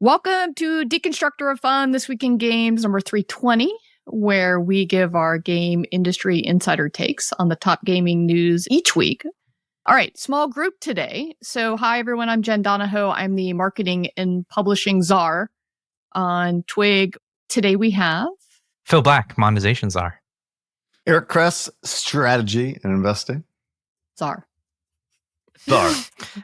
Welcome to Deconstructor of Fun, This Week in Games number 320, where we give our game industry insider takes on the top gaming news each week. All right, small group today. So hi, everyone. I'm Jen Donahoe. I'm the marketing and publishing czar on TWIG. Today we have... Phil Black, monetization czar. Eric Kress, strategy and investing. Czar.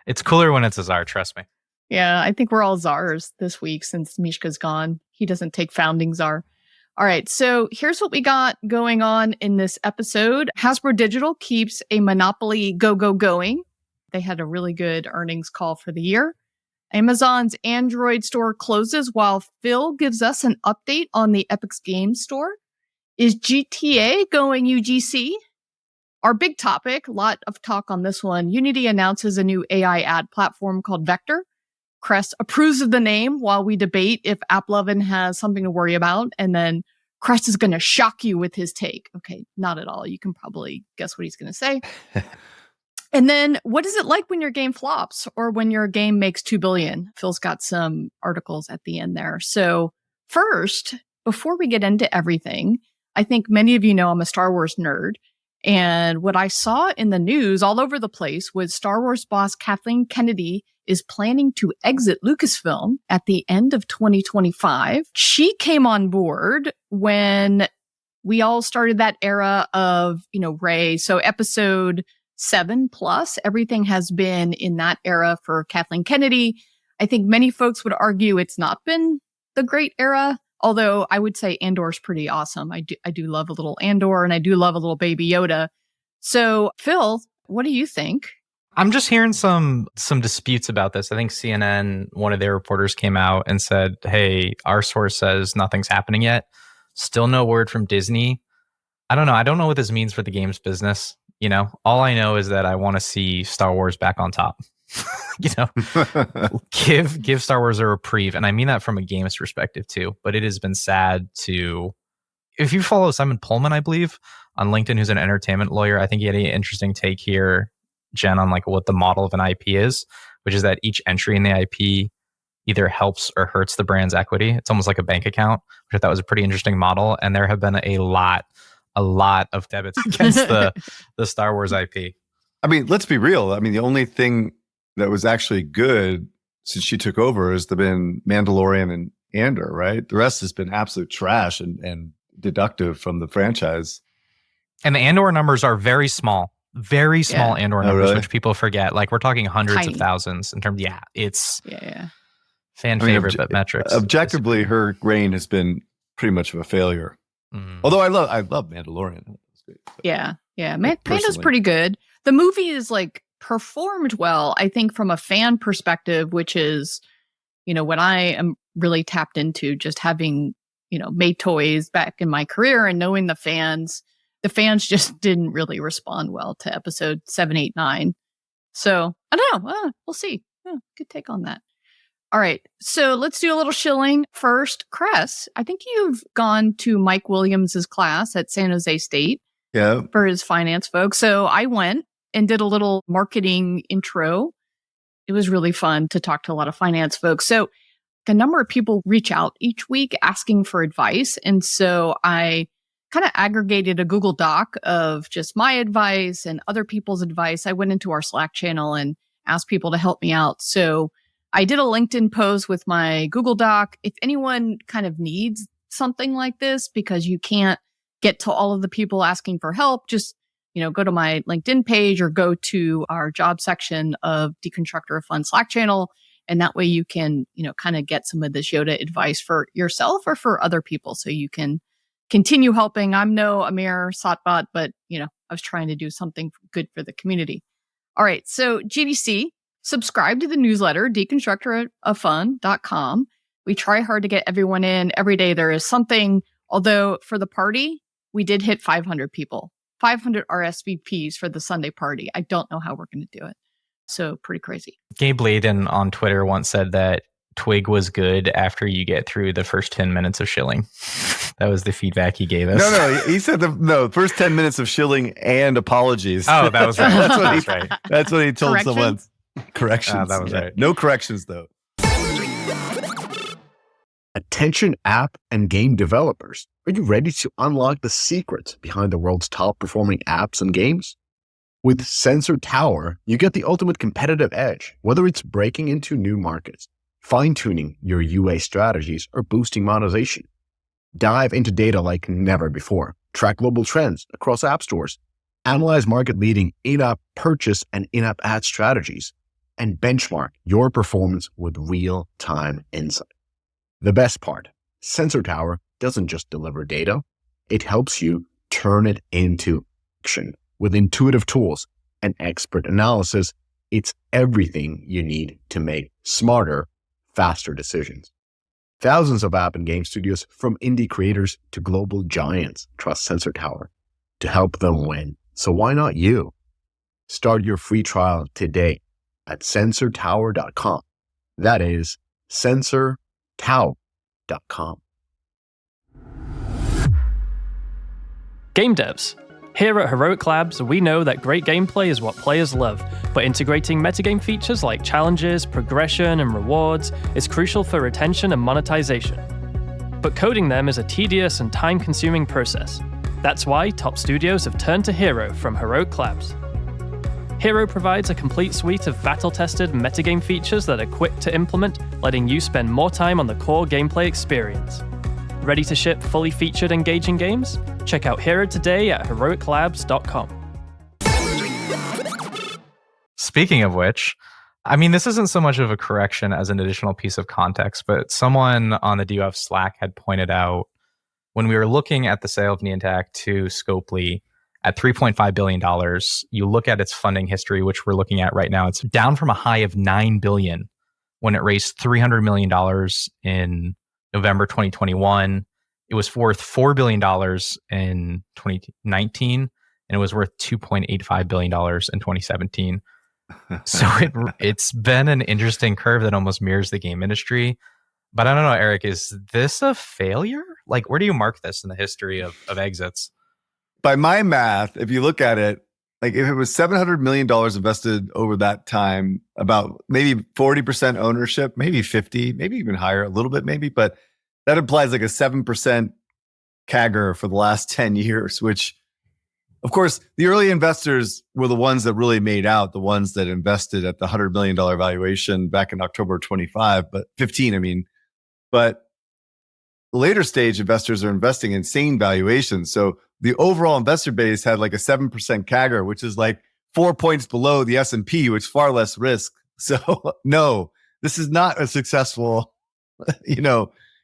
It's cooler when it's a czar, trust me. Yeah, I think we're all czars this week since Miska's gone. He doesn't take founding czar. All right, so here's what we got going on in this episode. Hasbro Digital keeps a monopoly going. They had a really good earnings call for the year. Amazon's Android store closes while Phil gives us an update on the Epic Games Store. Is GTA going UGC? Our big topic, a lot of talk on this one. Unity announces a new AI ad platform called Vector. Crest approves of the name while we debate if AppLovin has something to worry about. And then Crest is going to shock you with his take. Okay, not at all. You can probably guess what he's going to say. And then what is it like when your game flops or when your game makes 2 billion? Phil's got some articles at the end there. So first, before we get into everything, I think many of you know I'm a Star Wars nerd. And what I saw in the news all over the place was Star Wars boss Kathleen Kennedy is planning to exit Lucasfilm at the end of 2025. She came on board when we all started that era of, Rey. So episode 7 plus, everything has been in that era for Kathleen Kennedy. I think many folks would argue it's not been the great era. Although I would say Andor's pretty awesome. I do love a little Andor, and I do love a little Baby Yoda. So, Phil, what do you think? I'm just hearing some disputes about this. I think CNN, one of their reporters came out and said, hey, our source says nothing's happening yet. Still no word from Disney. I don't know. I don't know what this means for the games business. All I know is that I want to see Star Wars back on top. Give Star Wars a reprieve. And I mean that from a games perspective too, but it has been sad to, if you follow Simon Pullman, I believe on LinkedIn, who's an entertainment lawyer, I think he had an interesting take here, Jen, on like what the model of an IP is, which is that each entry in the IP either helps or hurts the brand's equity. It's almost like a bank account, which I thought was a pretty interesting model. And there have been a lot of debits against the Star Wars IP. I mean, let's be real. I mean, the only thing that was actually good since she took over has been Mandalorian and Andor, right? The rest has been absolute trash and deductive from the franchise. And the Andor numbers are very small Andor numbers, really? Which people forget. Like we're talking hundreds Tiny. of thousands in terms. Yeah, it's fan I mean, favorite, but metrics. Objectively, her reign has been pretty much of a failure. Although I love Mandalorian. Yeah. Mando's pretty good. The movie is like performed well, I think, from a fan perspective, which is, what I am really tapped into, just having, made toys back in my career and knowing the fans just didn't really respond well to episode 7, 8, 9. So I don't know. We'll see. Good take on that. All right. So let's do a little shilling first. Kress, I think you've gone to Mike Williams's class at San Jose State for his finance folks. So I went and did a little marketing intro. It was really fun to talk to a lot of finance folks. So a number of people reach out each week asking for advice. And so I kind of aggregated a Google Doc of just my advice and other people's advice. I went into our Slack channel and asked people to help me out. So I did a LinkedIn post with my Google Doc. If anyone kind of needs something like this because you can't get to all of the people asking for help, just go to my LinkedIn page or go to our job section of Deconstructor of Fun Slack channel. And that way you can, kind of get some of this Yoda advice for yourself or for other people so you can continue helping. I'm no Amir Satbot, but, I was trying to do something good for the community. All right. So GDC, subscribe to the newsletter, deconstructoroffun.com. We try hard to get everyone in. Every day there is something, although for the party, we did hit 500 people. 500 RSVPs for the Sunday party. I don't know how we're going to do it. So pretty crazy. Gabe Layden on Twitter once said that TWIG was good after you get through the first 10 minutes of shilling. That was the feedback he gave us. No, he said first 10 minutes of shilling and apologies. Oh, that was right. That's what he told someone. Corrections. That was right. No corrections, though. Attention app and game developers, are you ready to unlock the secrets behind the world's top performing apps and games? With Sensor Tower, you get the ultimate competitive edge, whether it's breaking into new markets, fine-tuning your UA strategies, or boosting monetization. Dive into data like never before, track global trends across app stores, analyze market-leading in-app purchase and in-app ad strategies, and benchmark your performance with real-time insight. The best part, Sensor Tower doesn't just deliver data, it helps you turn it into action. With intuitive tools and expert analysis, it's everything you need to make smarter, faster decisions. Thousands of app and game studios, from indie creators to global giants, trust Sensor Tower to help them win. So why not you? Start your free trial today at sensortower.com. That is sensortower.com. Game devs. Here at Heroic Labs, we know that great gameplay is what players love, but integrating metagame features like challenges, progression, and rewards is crucial for retention and monetization. But coding them is a tedious and time-consuming process. That's why top studios have turned to Hero from Heroic Labs. Hero provides a complete suite of battle-tested metagame features that are quick to implement, letting you spend more time on the core gameplay experience. Ready to ship fully featured, engaging games? Check out Hero today at heroiclabs.com. Speaking of which, I mean, this isn't so much of a correction as an additional piece of context, but someone on the DUF Slack had pointed out when we were looking at the sale of Niantic to Scopely at $3.5 billion, you look at its funding history, which we're looking at right now, it's down from a high of $9 billion when it raised $300 million in November 2021. It was worth $4 billion in 2019, and it was worth $2.85 billion in 2017. So it's been an interesting curve that almost mirrors the game industry. But I don't know, Eric, is this a failure? Like, where do you mark this in the history of exits? By my math, if you look at it, like if it was $700 million invested over that time, about maybe 40% ownership, maybe 50, maybe even higher, a little bit maybe, but that implies like a 7% CAGR for the last 10 years, which, of course, the early investors were the ones that really made out, the ones that invested at the $100 million valuation back in October 15, I mean. But later stage investors are investing insane valuations. So the overall investor base had like a 7% CAGR, which is like 4 points below the S&P, which is far less risk. So no, this is not a successful,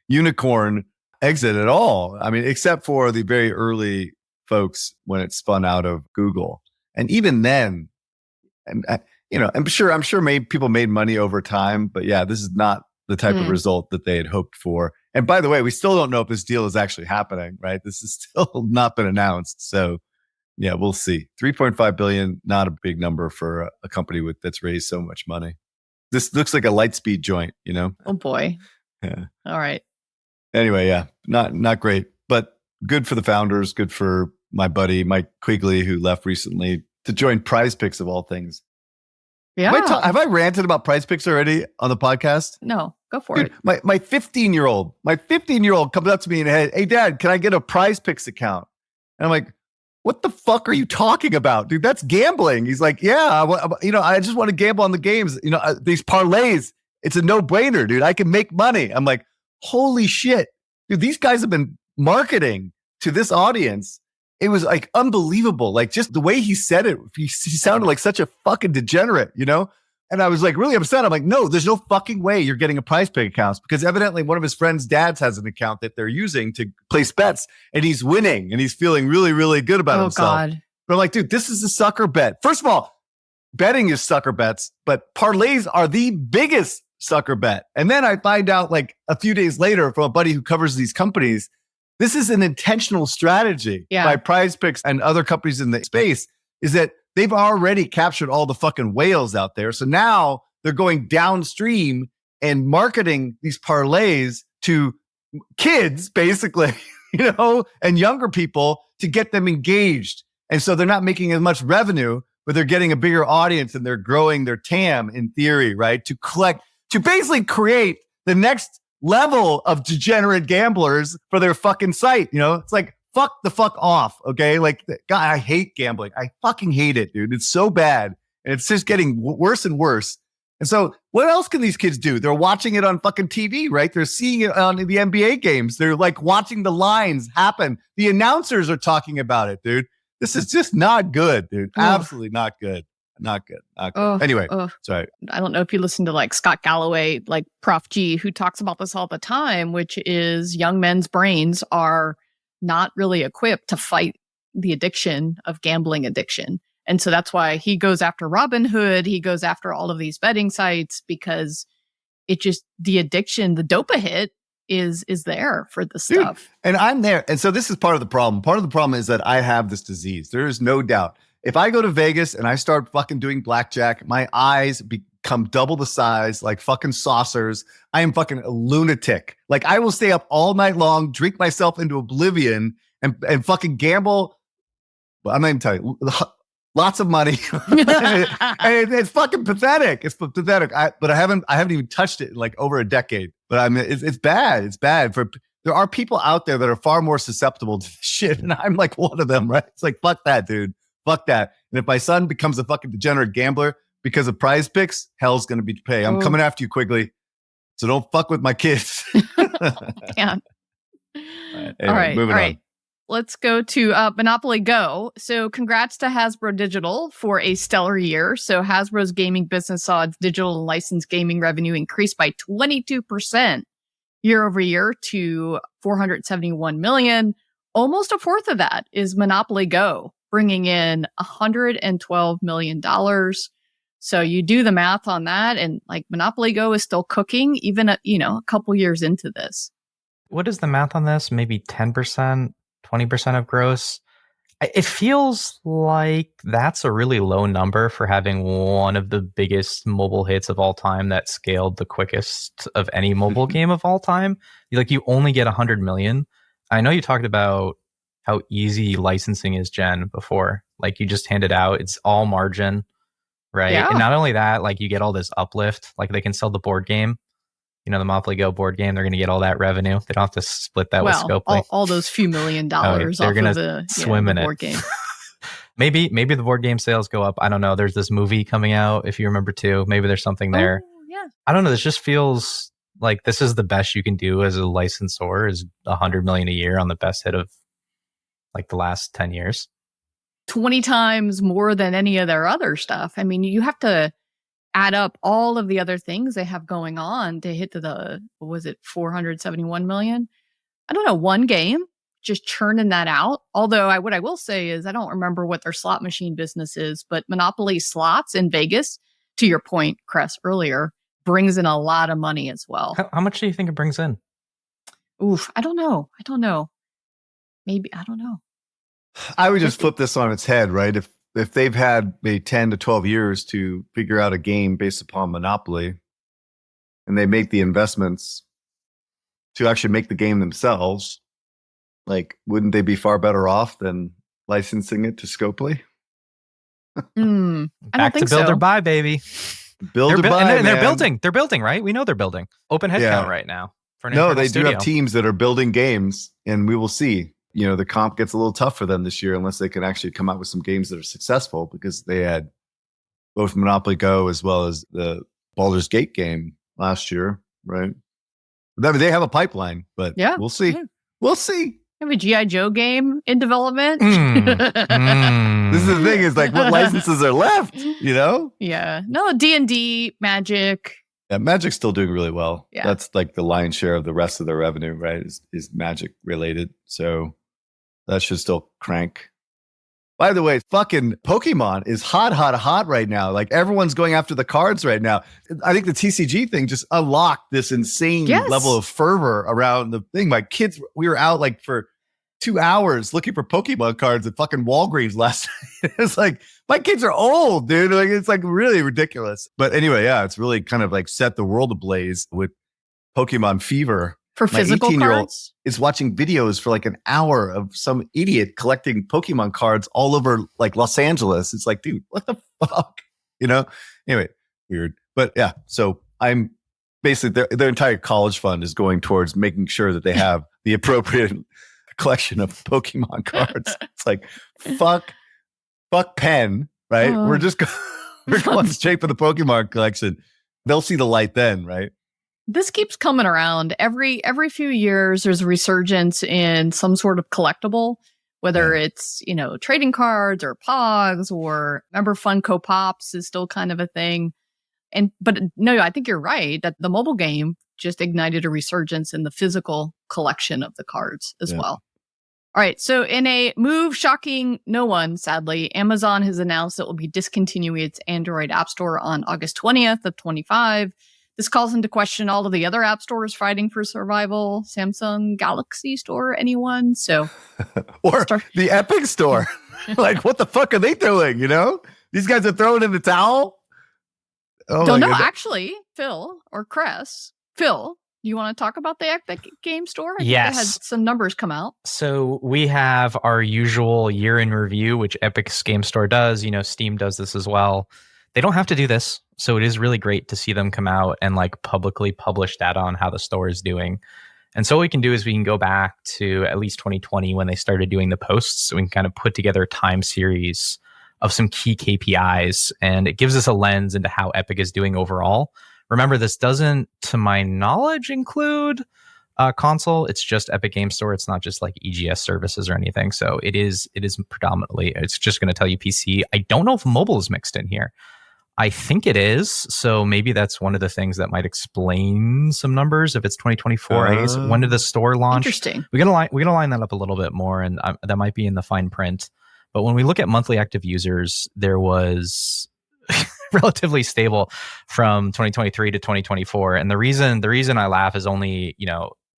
unicorn exit at all. I mean, except for the very early folks when it spun out of Google. And even then, I'm sure people made money over time, but yeah, this is not the type of result that they had hoped for. And by the way, we still don't know if this deal is actually happening, right? This has still not been announced. So yeah, we'll see. 3.5 billion, not a big number for a company that's raised so much money. This looks like a Lightspeed joint, Oh boy. Yeah. All right. Anyway, yeah, not great, but good for the founders. Good for my buddy Mike Quigley, who left recently to join PrizePix of all things. Yeah. Have I ranted about PrizePix already on the podcast? No, go for Dude, it. My 15-year-old comes up to me and hey, Dad, can I get a PrizePix account? And I'm like, what the fuck are you talking about, dude? That's gambling. He's like, yeah, I just want to gamble on the games. These parlays, it's a no-brainer, dude. I can make money. I'm like, holy shit, dude, these guys have been marketing to this audience. It was like unbelievable. Like just the way he said it, he sounded like such a fucking degenerate, And I was like really upset. I'm like, no, there's no fucking way you're getting a PrizePix account, because evidently one of his friends' dads has an account that they're using to place bets, and he's winning and he's feeling really, really good about himself. God. But I'm like, dude, this is a sucker bet. First of all, betting is sucker bets, but parlays are the biggest sucker bet. And then I find out like a few days later from a buddy who covers these companies, this is an intentional strategy by PrizePix and other companies in the space, is that they've already captured all the fucking whales out there. So now they're going downstream and marketing these parlays to kids, basically, and younger people to get them engaged. And so they're not making as much revenue, but they're getting a bigger audience and they're growing their TAM in theory, right? To basically create the next level of degenerate gamblers for their fucking site. You know, it's like, fuck the fuck off. Okay. Like, God, I hate gambling. I fucking hate it, dude. It's so bad. And it's just getting worse and worse. And so what else can these kids do? They're watching it on fucking TV, right? They're seeing it on the NBA games. They're like watching the lines happen. The announcers are talking about it, dude. This is just not good, dude. Absolutely not good. Not good. Not good. Anyway, sorry. I don't know if you listen to like Scott Galloway, like Prof G, who talks about this all the time, which is young men's brains are not really equipped to fight the addiction of gambling addiction. And so that's why he goes after Robinhood. He goes after all of these betting sites because it just, the addiction, the dopa hit is there for the stuff. Dude, and I'm there. And so this is part of the problem. Part of the problem is that I have this disease. There is no doubt. If I go to Vegas and I start fucking doing blackjack, my eyes become double the size, like fucking saucers. I am fucking a lunatic. Like I will stay up all night long, drink myself into oblivion and fucking gamble. Well, I'm not even telling you. Lots of money. And it's fucking pathetic. It's pathetic. But I haven't even touched it in like over a decade. But I mean, it's bad. It's bad. There are people out there that are far more susceptible to this shit. And I'm like one of them, right? It's like, fuck that, dude. Fuck that. And if my son becomes a fucking degenerate gambler because of PrizePix, hell's going to be paid. I'm coming after you quickly. So don't fuck with my kids. Yeah. Anyway, All right. Moving on. Let's go to Monopoly Go. So congrats to Hasbro Digital for a stellar year. So Hasbro's gaming business saw its digital and licensed gaming revenue increase by 22% year over year to $471 million. Almost a fourth of that is Monopoly Go, bringing in $112 million. So you do the math on that, and like Monopoly Go is still cooking, even a couple years into this. What is the math on this? Maybe 10%, 20% of gross. It feels like that's a really low number for having one of the biggest mobile hits of all time that scaled the quickest of any mobile game of all time. Like you only get 100 million. I know you talked about how easy licensing is, Jen, before. Like you just hand it out. It's all margin, right? Yeah. And not only that, like you get all this uplift. Like they can sell the board game. You know, the Monopoly Go board game, they're going to get all that revenue. They don't have to split that with Scopely. All those few $1 million they're going to swim in board it. game. Maybe the board game sales go up. I don't know. There's this movie coming out, if you remember too. Maybe there's something there. Oh, yeah. I don't know. This just feels like this is the best you can do as a licensor is 100 million a year on the best hit of like the last 10 years. 20 times more than any of their other stuff. I mean, you have to add up all of the other things they have going on to hit to the, what was it, 471 million? I don't know, one game, just churning that out. Although what I will say is I don't remember what their slot machine business is, but Monopoly slots in Vegas, to your point, Cress, earlier, brings in a lot of money as well. How much do you think it brings in? Oof, I don't know. Maybe, I don't know. I would just flip this on its head, right? If they've had maybe 10 to 12 years to figure out a game based upon Monopoly, and they make the investments to actually make the game themselves, like, wouldn't they be far better off than licensing it to Scopely? I don't Back think to build so. or buy, baby. Build or buy, and they're man. building. They're building, right? We know they're building. Open headcount Yeah. right now. For an No, internal they studio. do have teams that are building games, and we will see. You know, the comp gets a little tough for them this year unless they can actually come out with some games that are successful, because they had both Monopoly Go as well as the Baldur's Gate game last year, right? I mean, they have a pipeline, but Yeah. we'll see. Yeah. We'll see. Have a G.I. Joe game in development. This is the thing, is like what licenses are left, you know? Yeah. No, D&D, Magic. Yeah, Magic's still doing really well. Yeah. That's like the lion's share of the rest of their revenue, right? Is Magic related. So that should still crank. By the way, fucking Pokemon is hot right now. Like everyone's going after the cards right now. I think the TCG thing just unlocked this insane Yes. level of fervor around the thing. My kids, we were out like for 2 hours looking for Pokemon cards at fucking Walgreens last night. It's like, my kids are old, dude. Like, it's like really ridiculous. But anyway, yeah, it's really kind of like set the world ablaze with Pokemon fever. For My physical 18-year-old cards? is watching videos for like an hour of some idiot collecting Pokemon cards all over like Los Angeles. It's like, dude, what the fuck? You know? Anyway, weird. But yeah, so I'm basically their entire college fund is going towards making sure that they have the appropriate collection of Pokemon cards. It's like, fuck Penn, right? We're going straight for the Pokemon collection. They'll see the light then, right? This keeps coming around. Every few years, there's a resurgence in some sort of collectible, whether it's, trading cards or Pogs, or remember Funko Pops is still kind of a thing. But no, I think you're right that the mobile game just ignited a resurgence in the physical collection of the cards as well. All right. So in a move shocking no one, sadly, Amazon has announced it will be discontinuing its Android App Store on August 20th of 25. This calls into question all of the other app stores fighting for survival. Samsung Galaxy Store, anyone? So, or the Epic Store. Like, what the fuck are they doing? These guys are throwing in the towel. Oh, don't know. Actually, Phil or Cress. Phil, you want to talk about the Epic Game Store? Yes. They had some numbers come out. So we have our usual year in review, which Epic's Game Store does. Steam does this as well. They don't have to do this. So it is really great to see them come out and publicly publish data on how the store is doing. And so what we can do is we can go back to at least 2020 when they started doing the posts. So we can kind of put together a time series of some key KPIs, and it gives us a lens into how Epic is doing overall. Remember, this doesn't, to my knowledge, include console. It's just Epic Game Store. It's not just EGS services or anything. So it is predominantly, it's just going to tell you PC. I don't know if mobile is mixed in here. I think it is. So maybe that's one of the things that might explain some numbers if it's 2024. I guess when did the store launch? Interesting. We're gonna line that up a little bit more, and that might be in the fine print. But when we look at monthly active users, there was relatively stable from 2023 to 2024. And the reason I laugh is only,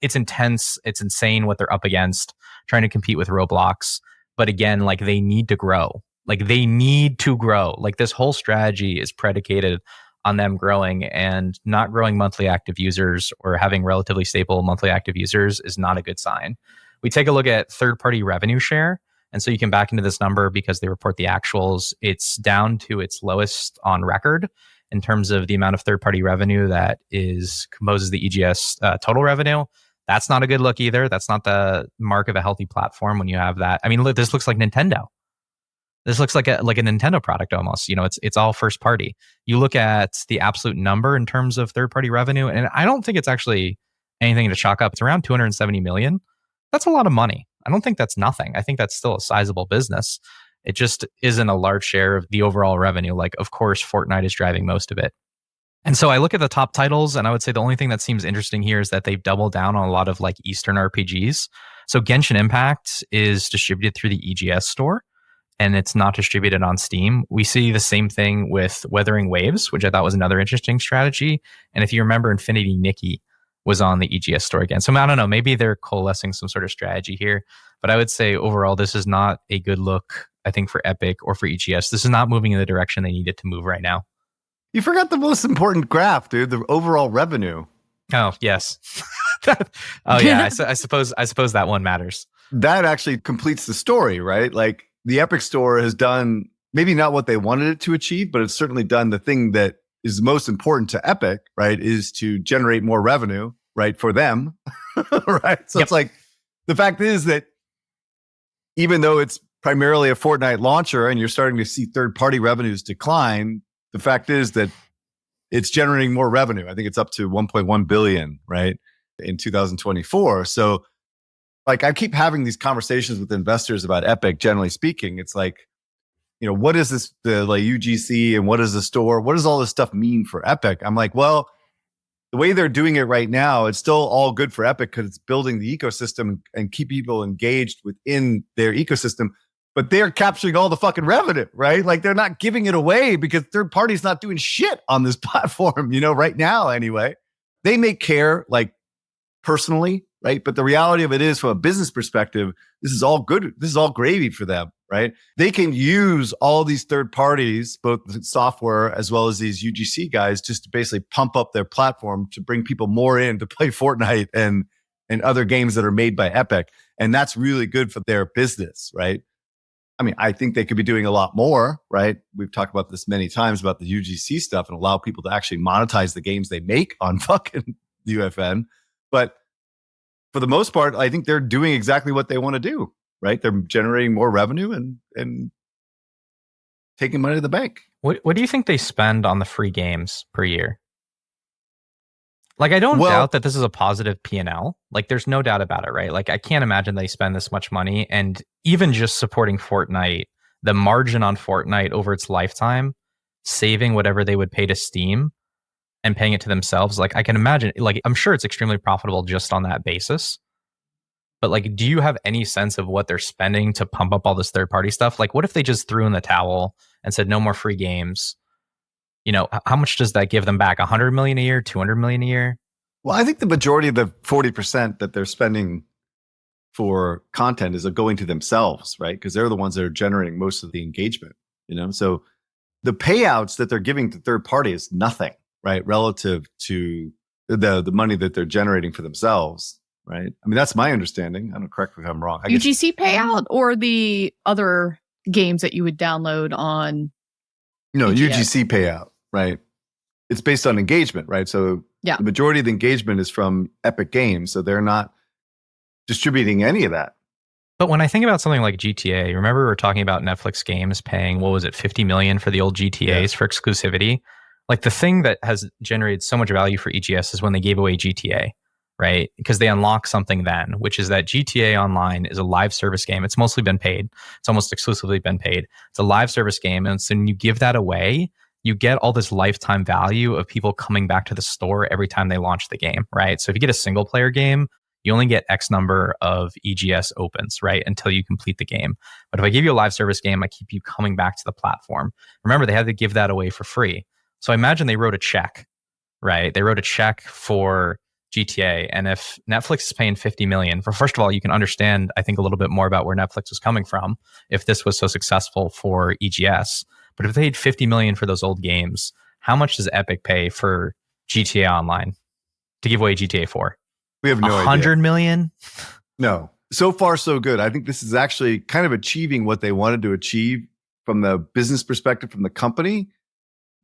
it's intense, it's insane what they're up against, trying to compete with Roblox. But again, they need to grow. They need to grow. This whole strategy is predicated on them growing, and not growing monthly active users or having relatively stable monthly active users is not a good sign. We take a look at third-party revenue share. And so you can back into this number because they report the actuals. It's down to its lowest on record in terms of the amount of third-party revenue that composes the EGS total revenue. That's not a good look either. That's not the mark of a healthy platform when you have that. I mean, look, this looks like Nintendo. This looks like a Nintendo product almost. It's all first party. You look at the absolute number in terms of third-party revenue, and I don't think it's actually anything to chalk up. It's around 270 million. That's a lot of money. I don't think that's nothing. I think that's still a sizable business. It just isn't a large share of the overall revenue. Of course, Fortnite is driving most of it. And so I look at the top titles, and I would say the only thing that seems interesting here is that they've doubled down on a lot of Eastern RPGs. So Genshin Impact is distributed through the EGS store, and it's not distributed on Steam. We see the same thing with Wuthering Waves, which I thought was another interesting strategy. And if you remember, Infinity Nikki was on the EGS store again. So I don't know, maybe they're coalescing some sort of strategy here. But I would say overall, this is not a good look, I think, for Epic or for EGS. This is not moving in the direction they need it to move right now. You forgot the most important graph, dude, the overall revenue. Oh, yes. Oh, yeah, I suppose that one matters. That actually completes the story, right? The Epic Store has done maybe not what they wanted it to achieve, but it's certainly done the thing that is most important to Epic, right, is to generate more revenue, right, for them, right? So It's the fact is that even though it's primarily a Fortnite launcher and you're starting to see third-party revenues decline, the fact is that it's generating more revenue. I think it's up to 1.1 billion, right, in 2024. So I keep having these conversations with investors about Epic, generally speaking. It's what is this, the UGC, and what is the store? What does all this stuff mean for Epic? I'm well, the way they're doing it right now, it's still all good for Epic because it's building the ecosystem and keep people engaged within their ecosystem. But they're capturing all the fucking revenue, right? They're not giving it away because third party's not doing shit on this platform, right now anyway. They may care personally, right? But the reality of it is, from a business perspective, this is all good. This is all gravy for them, right? They can use all these third parties, both the software as well as these UGC guys, just to basically pump up their platform to bring people more in to play Fortnite and other games that are made by Epic. And that's really good for their business, right? I mean, I think they could be doing a lot more, right? We've talked about this many times about the UGC stuff and allow people to actually monetize the games they make on fucking UFN. But for the most part, I think they're doing exactly what they want to do, right? They're generating more revenue and taking money to the bank. What do you think they spend on the free games per year? Like, I don't doubt that this is a positive P&L. Like, there's no doubt about it, right? Like, I can't imagine they spend this much money. And even just supporting Fortnite, the margin on Fortnite over its lifetime, saving whatever they would pay to Steam and paying it to themselves, like, I can imagine, like, I'm sure it's extremely profitable just on that basis. But, like, do you have any sense of what they're spending to pump up all this third-party stuff? Like, what if they just threw in the towel and said, no more free games? You know, how much does that give them back? 100 million a year, 200 million a year? Well, I think the majority of the 40% that they're spending for content is going to themselves, right? Because they're the ones that are generating most of the engagement, you know? So the payouts that they're giving to third party is nothing, right? Relative to the money that they're generating for themselves, right? I mean, that's my understanding. I don't, correct me if I'm wrong. UGC payout or the other games that you would download on? No, UGS. UGC payout, right? It's based on engagement, right? So yeah, the majority of the engagement is from Epic Games, so they're not distributing any of that. But when I think about something like GTA, remember we were talking about Netflix games paying, what was it, 50 million for the old GTAs for exclusivity? Like, the thing that has generated so much value for EGS is when they gave away GTA, right? Because they unlock something then, which is that GTA Online is a live service game. It's mostly been paid. It's almost exclusively been paid. It's a live service game. And so when you give that away, you get all this lifetime value of people coming back to the store every time they launch the game, right? So if you get a single player game, you only get X number of EGS opens, right? Until you complete the game. But if I give you a live service game, I keep you coming back to the platform. Remember, they had to give that away for free. So I imagine they wrote a check, right? They wrote a check for GTA. And if Netflix is paying 50 million, first of all, you can understand, I think, a little bit more about where Netflix was coming from if this was so successful for EGS. But if they paid 50 million for those old games, how much does Epic pay for GTA Online to give away GTA 4? We have no idea. 100 million? No. So far, so good. I think this is actually kind of achieving what they wanted to achieve from the business perspective from the company,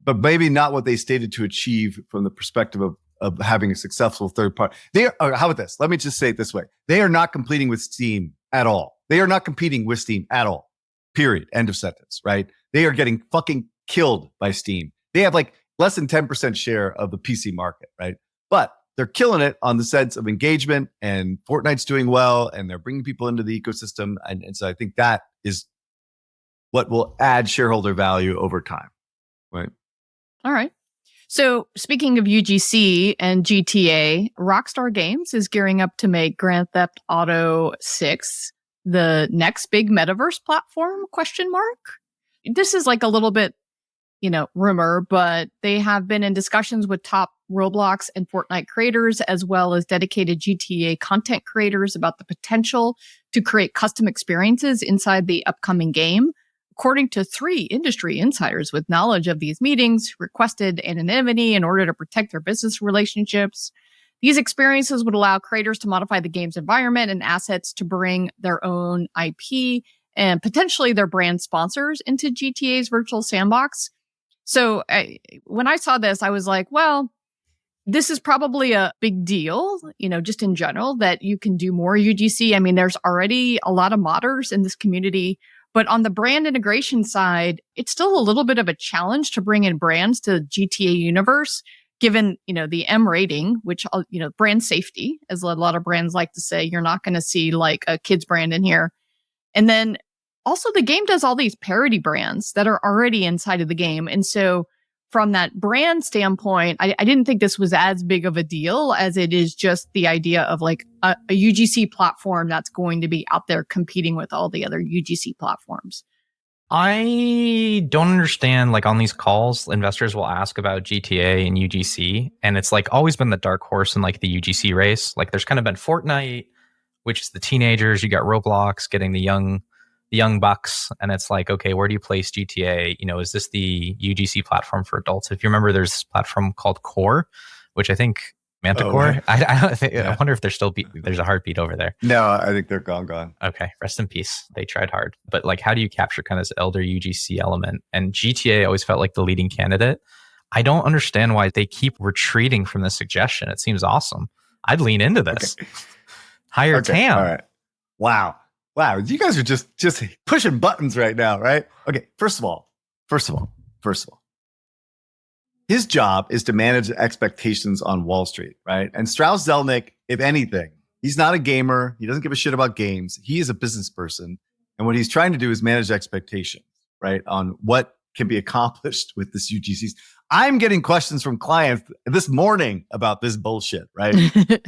but maybe not what they stated to achieve from the perspective of having a successful third party. How about this? Let me just say it this way. They are not competing with Steam at all. They are not competing with Steam at all. Period. End of sentence, right? They are getting fucking killed by Steam. They have like less than 10% share of the PC market, right? But they're killing it on the sense of engagement, and Fortnite's doing well, and they're bringing people into the ecosystem. And so I think that is what will add shareholder value over time, right? All right. So speaking of UGC and GTA, Rockstar Games is gearing up to make Grand Theft Auto 6 the next big metaverse platform, ? This is like a little bit, rumor, but they have been in discussions with top Roblox and Fortnite creators, as well as dedicated GTA content creators, about the potential to create custom experiences inside the upcoming game. According to 3 industry insiders with knowledge of these meetings, requested anonymity in order to protect their business relationships. These experiences would allow creators to modify the game's environment and assets to bring their own IP and potentially their brand sponsors into GTA's virtual sandbox. So when I saw this, I was like, well, this is probably a big deal, just in general, that you can do more UGC. I mean, there's already a lot of modders in this community, but on the brand integration side, it's still a little bit of a challenge to bring in brands to the GTA universe, given, the M rating, which, brand safety, as a lot of brands like to say. You're not going to see like a kids brand in here. And then also the game does all these parody brands that are already inside of the game. And so from that brand standpoint, I didn't think this was as big of a deal as it is just the idea of like a UGC platform that's going to be out there competing with all the other UGC platforms. I don't understand, like, on these calls, investors will ask about GTA and UGC, and it's like always been the dark horse in like the UGC race. Like, there's kind of been Fortnite, which is the teenagers. You got Roblox getting the young bucks, and it's like, okay, where do you place GTA? Is this the UGC platform for adults? If you remember, there's this platform called Core, which I think Manticore? right. I don't think. Yeah. I wonder if there's still there's a heartbeat over there. No, I think they're gone. Okay, rest in peace. They tried hard, but like, how do you capture kind of this elder UGC element? And GTA always felt like the leading candidate. I don't understand why they keep retreating from this suggestion. It seems awesome. I'd lean into this. Okay. Higher TAM. All right. Wow. You guys are just pushing buttons right now, right? Okay. First of all, his job is to manage expectations on Wall Street, right? And Strauss-Zelnick, if anything, he's not a gamer. He doesn't give a shit about games. He is a business person. And what he's trying to do is manage expectations, right? On what can be accomplished with this UGC. I'm getting questions from clients this morning about this bullshit, right?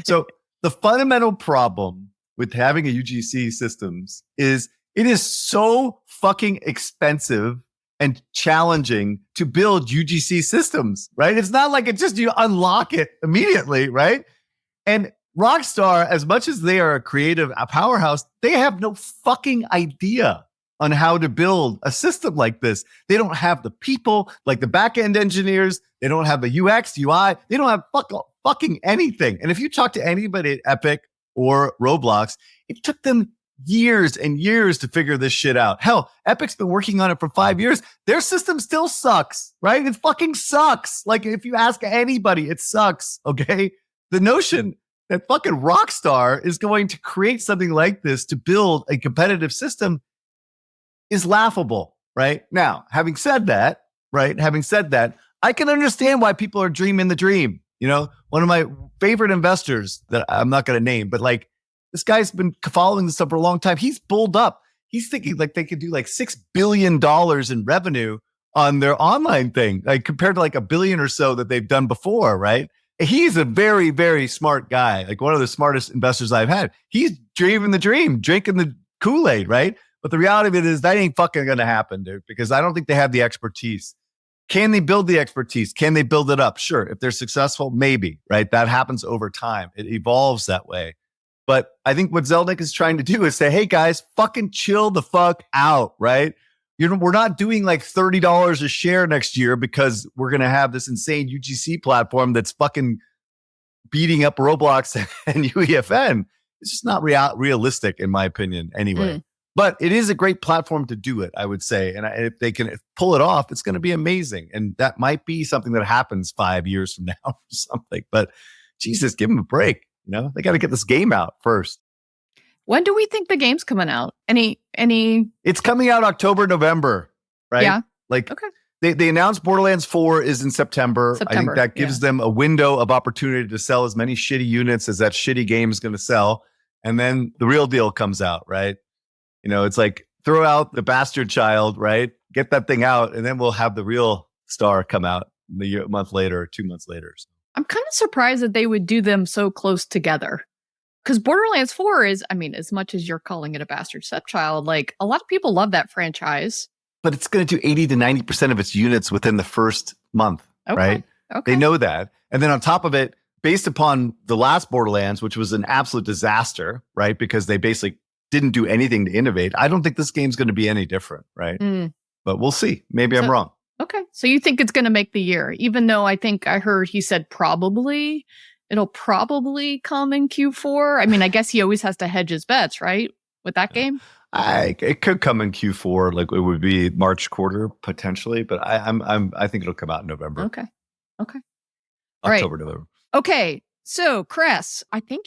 So the fundamental problem with having a UGC systems is it is so fucking expensive and challenging to build UGC systems, right? It's not like it's just you unlock it immediately, right? And Rockstar, as much as they are a creative powerhouse, they have no fucking idea on how to build a system like this. They don't have the people, like the back-end engineers. They don't have the UX, UI. They don't have fucking anything. And if you talk to anybody at Epic or Roblox, it took them years and years to figure this shit out. Hell, Epic's been working on it for 5 years. Their system still sucks, right? It fucking sucks. Like, if you ask anybody, it sucks, okay? The notion that fucking Rockstar is going to create something like this to build a competitive system is laughable, right? Now, having said that, I can understand why people are dreaming the dream. You know, one of my favorite investors that I'm not going to name, but like, this guy's been following this stuff for a long time. He's bulled up. He's thinking like they could do like $6 billion in revenue on their online thing, like compared to like $1 billion or so that they've done before, right? He's a very, very smart guy, like one of the smartest investors I've had. He's dreaming the dream, drinking the Kool-Aid, right? But the reality of it is that ain't fucking going to happen, dude, because I don't think they have the expertise. Can they build the expertise? Can they build it up? Sure. If they're successful, maybe, right? That happens over time. It evolves that way. But I think what Zelnick is trying to do is say, hey, guys, fucking chill the fuck out, right? We're not doing like $30 a share next year because we're going to have this insane UGC platform that's fucking beating up Roblox and UEFN. It's just not realistic, in my opinion, anyway. But it is a great platform to do it, I would say. And if they can pull it off, it's going to be amazing. And that might be something that happens 5 years from now or something. But Jesus, give them a break. You know, they got to get this game out first. When do we think the game's coming out? Any? It's coming out October, November, right? Yeah. Like, okay. They announced Borderlands 4 is in September. I think that gives them a window of opportunity to sell as many shitty units as that shitty game is going to sell. And then the real deal comes out, right? You know, it's like throw out the bastard child, right? Get that thing out, and then we'll have the real star come out a month later or 2 months later. So. I'm kind of surprised that they would do them so close together. Because Borderlands 4 is, I mean, as much as you're calling it a bastard stepchild, like a lot of people love that franchise. But it's going to do 80 to 90% of its units within the first month, right? Okay. They know that. And then on top of it, based upon the last Borderlands, which was an absolute disaster, right? Because they basically didn't do anything to innovate. I don't think this game's going to be any different, right? But we'll see. Maybe I'm wrong. Okay. So you think it's going to make the year, even though I think I heard he said it'll probably come in Q4. I mean, I guess he always has to hedge his bets, right? With that game? It could come in Q4, like it would be March quarter potentially, but I think it'll come out in November. Okay. October, right. November. Okay. So, Chris, I think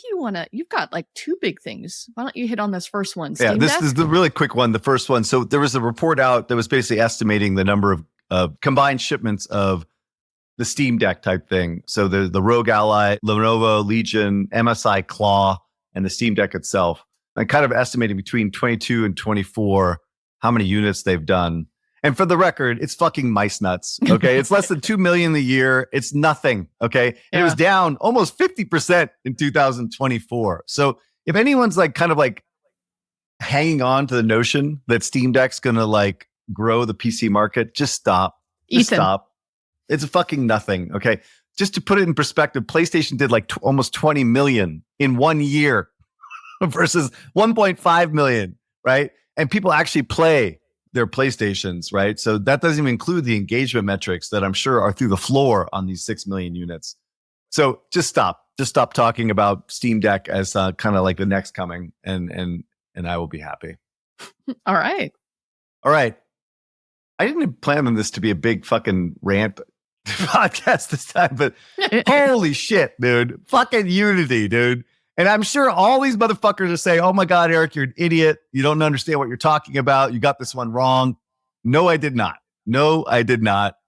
you've got like two big things. Why don't you hit on this first one? Yeah, this is the really quick one. The first one. So there was a report out that was basically estimating the number of combined shipments of the Steam Deck type thing. So the Rogue Ally, Lenovo Legion, MSI Claw, and the Steam Deck itself. And kind of estimating between 22 and 24 how many units they've done. And for the record, it's fucking mice nuts. Okay. It's less than 2 million a year. It's nothing. Okay. And it was down almost 50% in 2024. So if anyone's like kind of like hanging on to the notion that Steam Deck's going to like grow the PC market, just stop. Just stop. It's fucking nothing. Okay. Just to put it in perspective, PlayStation did like almost 20 million in 1 year versus 1.5 million. Right. And people actually play their PlayStations, right? So that doesn't even include the engagement metrics that I'm sure are through the floor on these 6 million units. So just stop talking about Steam Deck as kind of like the next coming, and I will be happy. All right. I didn't plan on this to be a big fucking rant podcast this time, but holy shit, dude. Fucking Unity, dude. And I'm sure all these motherfuckers are saying, oh my God, Eric, you're an idiot. You don't understand what you're talking about. You got this one wrong. No, I did not.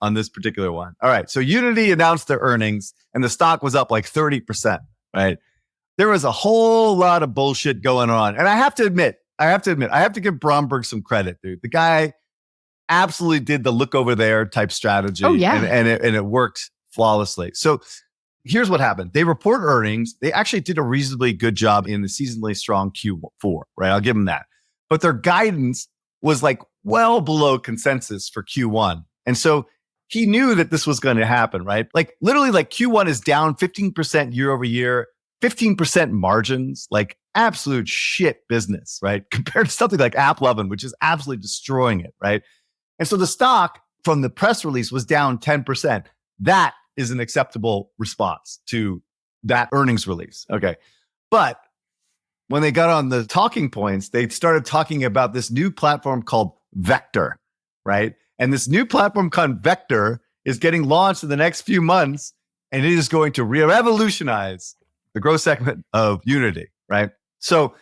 On this particular one. All right. So Unity announced their earnings and the stock was up like 30%, right? There was a whole lot of bullshit going on. And I have to give Bromberg some credit, dude. The guy absolutely did the look over there type strategy. Oh, yeah. And it worked flawlessly. So here's what happened. They report earnings. They actually did a reasonably good job in the seasonally strong Q4, right? I'll give them that. But their guidance was like well below consensus for Q1. And so he knew that this was going to happen, right? Like literally like Q1 is down 15% year over year, 15% margins, like absolute shit business, right? Compared to something like AppLovin, which is absolutely destroying it, right? And so the stock from the press release was down 10%. That is an acceptable response to that earnings release. Okay. But when they got on the talking points, they started talking about this new platform called Vector, right? And this new platform called Vector is getting launched in the next few months, and it is going to revolutionize the growth segment of Unity, right? So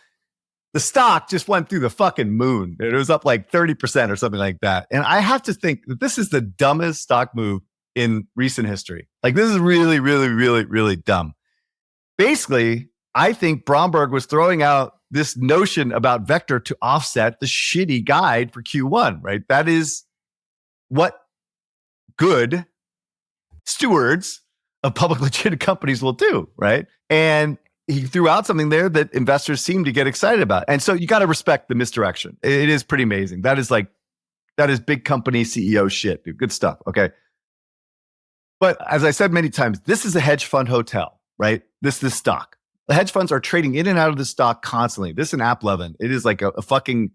the stock just went through the fucking moon. It was up like 30% or something like that. And I have to think that this is the dumbest stock move in recent history. Like this is really, really, really, really dumb. Basically, I think Bromberg was throwing out this notion about Vector to offset the shitty guide for Q1, right? That is what good stewards of publicly traded companies will do, right? And he threw out something there that investors seem to get excited about. And so you got to respect the misdirection. It is pretty amazing. That is big company CEO shit, dude. Good stuff. Okay. But as I said many times, this is a hedge fund hotel, right? This stock. The hedge funds are trading in and out of the stock constantly. This and AppLovin, it is like a fucking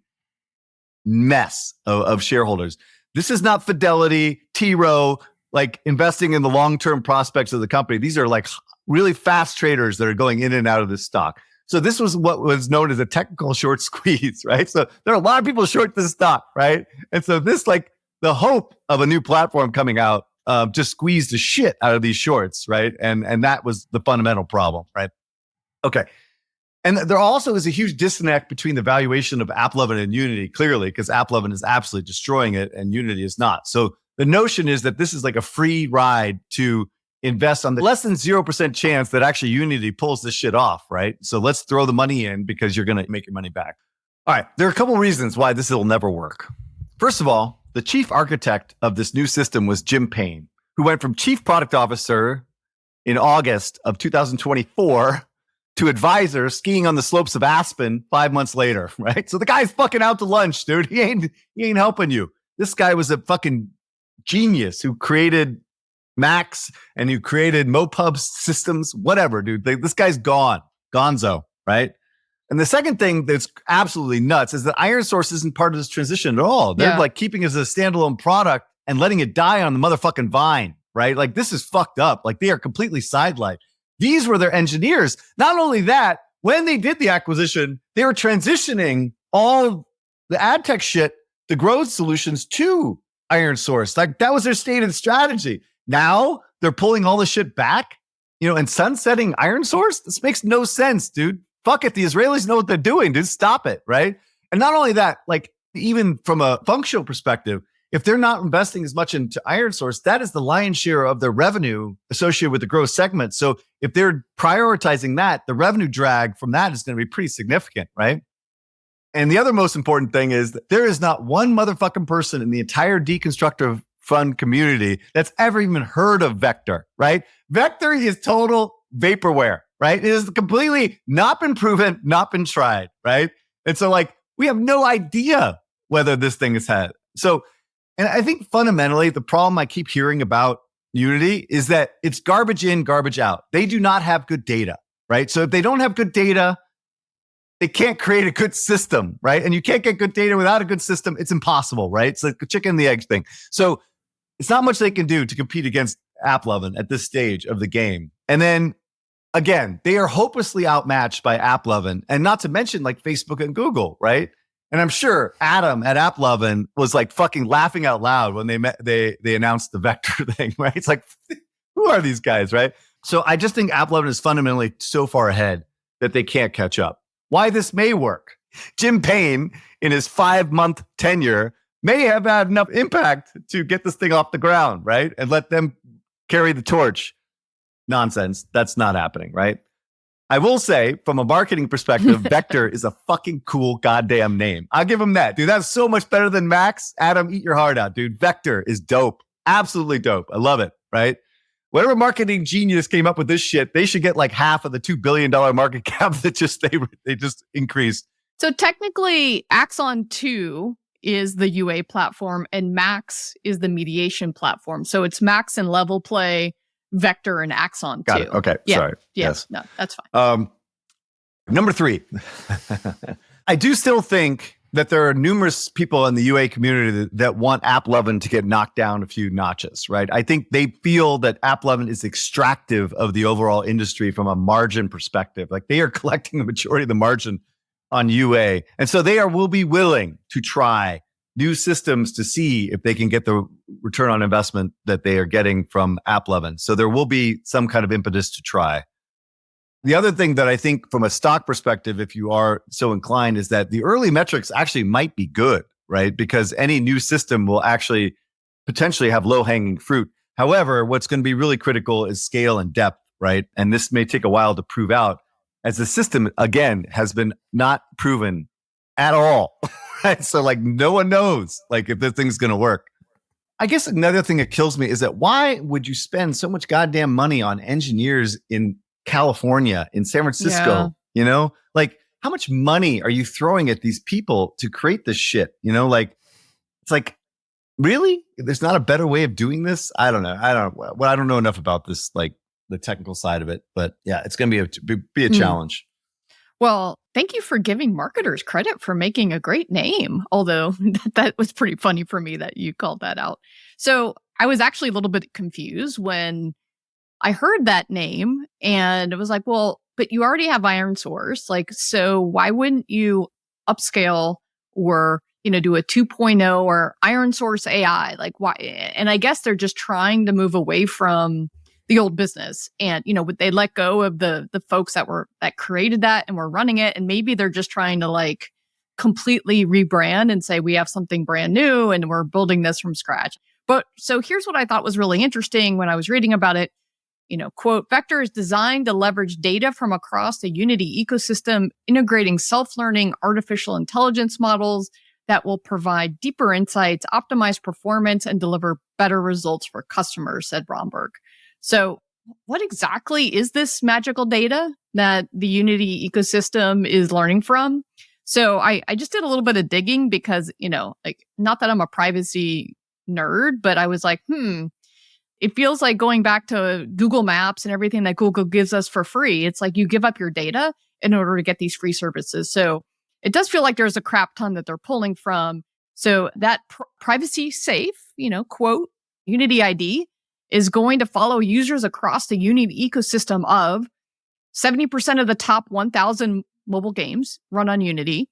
mess of shareholders. This is not Fidelity, T. Rowe, like investing in the long-term prospects of the company. These are like really fast traders that are going in and out of this stock. So this was what was known as a technical short squeeze, right? So there are a lot of people short this stock, right? And so this, like the hope of a new platform coming out, just squeezed the shit out of these shorts, right? And that was the fundamental problem, right? Okay. And there also is a huge disconnect between the valuation of AppLovin and Unity, clearly, because AppLovin is absolutely destroying it and Unity is not. So the notion is that this is like a free ride to invest on the less than 0% chance that actually Unity pulls this shit off, right? So let's throw the money in because you're going to make your money back. All right. There are a couple of reasons why this will never work. First of all, the chief architect of this new system was Jim Payne, who went from chief product officer in August of 2024 to advisor skiing on the slopes of Aspen 5 months later, right? So the guy's fucking out to lunch, dude. He ain't helping you. This guy was a fucking genius who created Max and who created Mopub systems, whatever, dude. This guy's gonzo, right? And the second thing that's absolutely nuts is that Iron Source isn't part of this transition at all. They're like keeping it as a standalone product and letting it die on the motherfucking vine, right? Like this is fucked up. Like they are completely sidelined. These were their engineers. Not only that, when they did the acquisition, they were transitioning all the ad tech shit, the growth solutions to Iron Source. Like that was their stated strategy. Now they're pulling all the shit back, and sunsetting Iron Source. This makes no sense, dude. Fuck it. The Israelis know what they're doing, dude. Stop it, right? And not only that, like even from a functional perspective, if they're not investing as much into Iron Source, that is the lion's share of their revenue associated with the growth segment. So if they're prioritizing that, the revenue drag from that is going to be pretty significant, right? And the other most important thing is that there is not one motherfucking person in the entire deconstructive fund community that's ever even heard of Vector, right? Vector is total vaporware, right? It has completely not been proven, not been tried, right? And so like, we have no idea whether this thing is had. So, and I think fundamentally, the problem I keep hearing about Unity is that it's garbage in, garbage out. They do not have good data, right? So if they don't have good data, they can't create a good system, right? And you can't get good data without a good system. It's impossible, right? It's like the chicken and the egg thing. So it's not much they can do to compete against AppLovin at this stage of the game. And then again, they are hopelessly outmatched by AppLovin, and not to mention like Facebook and Google, right? And I'm sure Adam at AppLovin was like fucking laughing out loud when they announced the vector thing, right? It's like, who are these guys, right? So I just think AppLovin is fundamentally so far ahead that they can't catch up. Why this may work. Jim Payne, in his 5-month tenure, may have had enough impact to get this thing off the ground, right? And let them carry the torch. Nonsense. That's not happening, right? I will say, from a marketing perspective, Vector is a fucking cool goddamn name. I'll give him that. Dude, that's so much better than Max. Adam, eat your heart out, dude. Vector is dope. Absolutely dope. I love it, right? Whatever marketing genius came up with this shit, they should get like half of the $2 billion market cap that they just increased. So technically, Axon 2 is the UA platform and Max is the mediation platform. So it's Max and Level Play, Vector, and Axon 2. Got it. Okay. Yeah. Sorry. Yeah. Yes. No, that's fine. Number 3. I do still think that there are numerous people in the UA community that want AppLovin to get knocked down a few notches, right? I think they feel that AppLovin is extractive of the overall industry from a margin perspective. Like they are collecting the majority of the margin on UA. And so will be willing to try new systems to see if they can get the return on investment that they are getting from AppLovin. So there will be some kind of impetus to try. The other thing that I think from a stock perspective, if you are so inclined, is that the early metrics actually might be good, right? Because any new system will actually potentially have low-hanging fruit. However, what's going to be really critical is scale and depth, right? And this may take a while to prove out, as the system, again, has been not proven at all, right? So like no one knows like if this thing's going to work. I guess another thing that kills me is that why would you spend so much goddamn money on engineers in California, in San Francisco? Yeah. You know, like how much money are you throwing at these people to create this shit? You know, like it's like, really? There's not a better way of doing this? I don't know. I don't know enough about this, like the technical side of it, but yeah, it's going to be a challenge. Well, thank you for giving marketers credit for making a great name. Although that was pretty funny for me that you called that out. So I was actually a little bit confused when I heard that name and it was like, well, but you already have Iron Source. Like, so why wouldn't you upscale or, do a 2.0 or Iron Source AI? Like why? And I guess they're just trying to move away from the old business. And, they let go of the folks that created that and were running it. And maybe they're just trying to like completely rebrand and say, we have something brand new and we're building this from scratch. But so here's what I thought was really interesting when I was reading about it. Quote, Vector is designed to leverage data from across the Unity ecosystem, integrating self-learning artificial intelligence models that will provide deeper insights, optimize performance, and deliver better results for customers, said Romberg. So what exactly is this magical data that the Unity ecosystem is learning from? So I just did a little bit of digging because, like, not that I'm a privacy nerd, but I was like, it feels like going back to Google Maps and everything that Google gives us for free. It's like you give up your data in order to get these free services. So it does feel like there's a crap ton that they're pulling from. So that privacy safe, quote, Unity ID is going to follow users across the Unity ecosystem of 70% of the top 1,000 mobile games run on Unity.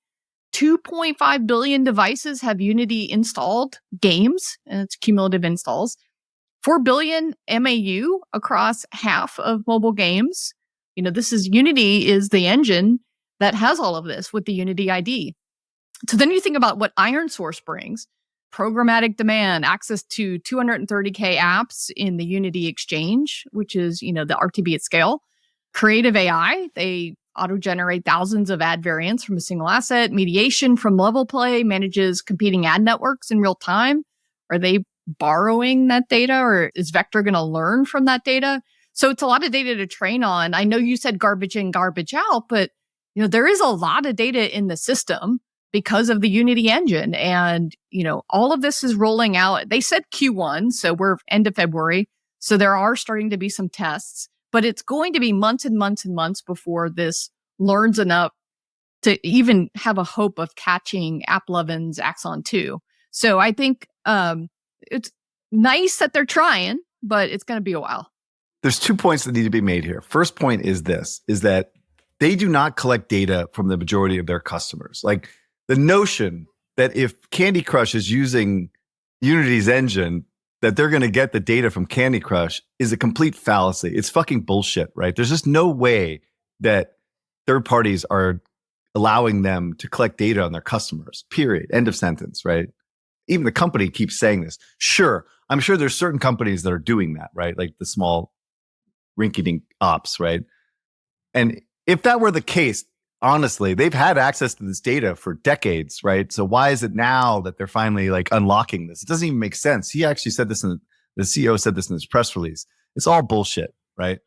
2.5 billion devices have Unity installed games, and it's cumulative installs. 4 billion MAU across half of mobile games. This is Unity is the engine that has all of this with the Unity ID. So then you think about what Iron Source brings. Programmatic demand, access to 230K apps in the Unity Exchange, which is, the RTB at scale. Creative AI, they auto-generate thousands of ad variants from a single asset. Mediation from Level Play manages competing ad networks in real time. Are they borrowing that data, or is Vector going to learn from that data? So it's a lot of data to train on. I know you said garbage in, garbage out, but there is a lot of data in the system because of the Unity engine. And, all of this is rolling out. They said Q1, so we're end of February. So there are starting to be some tests, but it's going to be months and months and months before this learns enough to even have a hope of catching AppLovin's Axon 2. So I think it's nice that they're trying. but it's going to be a while. There's 2 points that need to be made here. First point is this, is that they do not collect data from the majority of their customers. Like the notion that if Candy Crush is using Unity's engine, that they're going to get the data from Candy Crush is a complete fallacy. It's fucking bullshit, right? There's just no way that third parties are allowing them to collect data on their customers, period. End of sentence, right? Even the company keeps saying this. Sure, I'm sure there's certain companies that are doing that, right? Like the small rinky-dink ops, right? And if that were the case, honestly, they've had access to this data for decades, right? So why is it now that they're finally like unlocking this? It doesn't even make sense. He actually said this the CEO said this in his press release. It's all bullshit, right?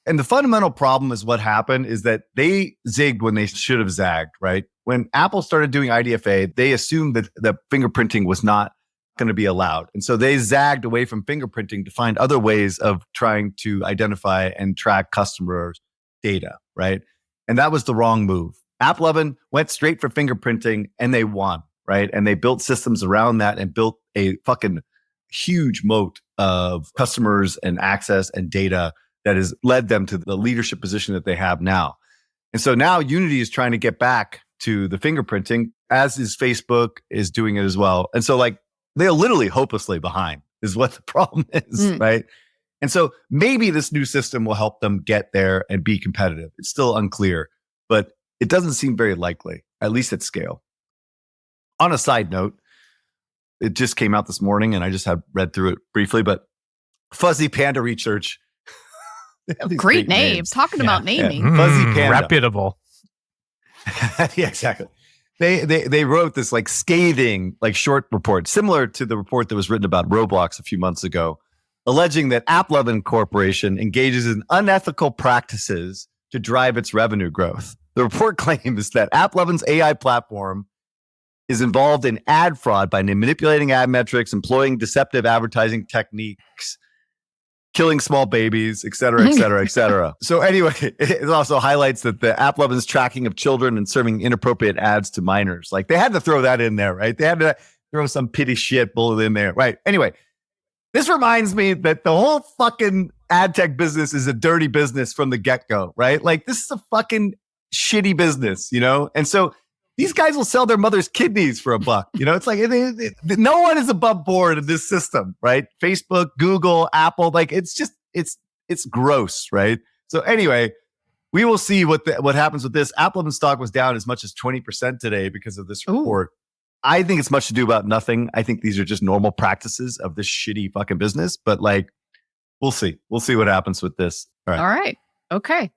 And the fundamental problem is what happened is that they zigged when they should have zagged, right? When Apple started doing IDFA, they assumed that fingerprinting was not going to be allowed. And so they zagged away from fingerprinting to find other ways of trying to identify and track customers' data, right? And that was the wrong move. App 11 went straight for fingerprinting and they won, right? And they built systems around that and built a fucking huge moat of customers and access and data that has led them to the leadership position that they have now. And so now Unity is trying to get back to the fingerprinting, as is Facebook is doing it as well. And so like they're literally hopelessly behind is what the problem is, right? And so maybe this new system will help them get there and be competitive. It's still unclear, but it doesn't seem very likely, at least at scale. On a side note, it just came out this morning and I just have read through it briefly, but Fuzzy Panda Research. Great names. Talking about naming. Yeah. Fuzzy Panda. Reputable. Yeah, exactly. They wrote this like scathing, like short report, similar to the report that was written about Roblox a few months ago, alleging that App11 Corporation engages in unethical practices to drive its revenue growth. The report claims that App11's AI platform is involved in ad fraud by manipulating ad metrics, employing deceptive advertising techniques, killing small babies, et cetera, et cetera, et cetera. So anyway, it also highlights that the App11's tracking of children and serving inappropriate ads to minors. Like they had to throw that in there, right? They had to throw some pity shit bullet in there, right? Anyway, this reminds me that the whole fucking ad tech business is a dirty business from the get-go, right? Like this is a fucking shitty business, you know? And so these guys will sell their mother's kidneys for $1. You know, it's like no one is above board in this system, right? Facebook, Google, Apple, like it's gross, right? So anyway, we will see what happens with this. App11 stock was down as much as 20% today because of this report. Ooh. I think it's much to do about nothing. I think these are just normal practices of this shitty fucking business. But like, we'll see. We'll see what happens with this. All right. Okay.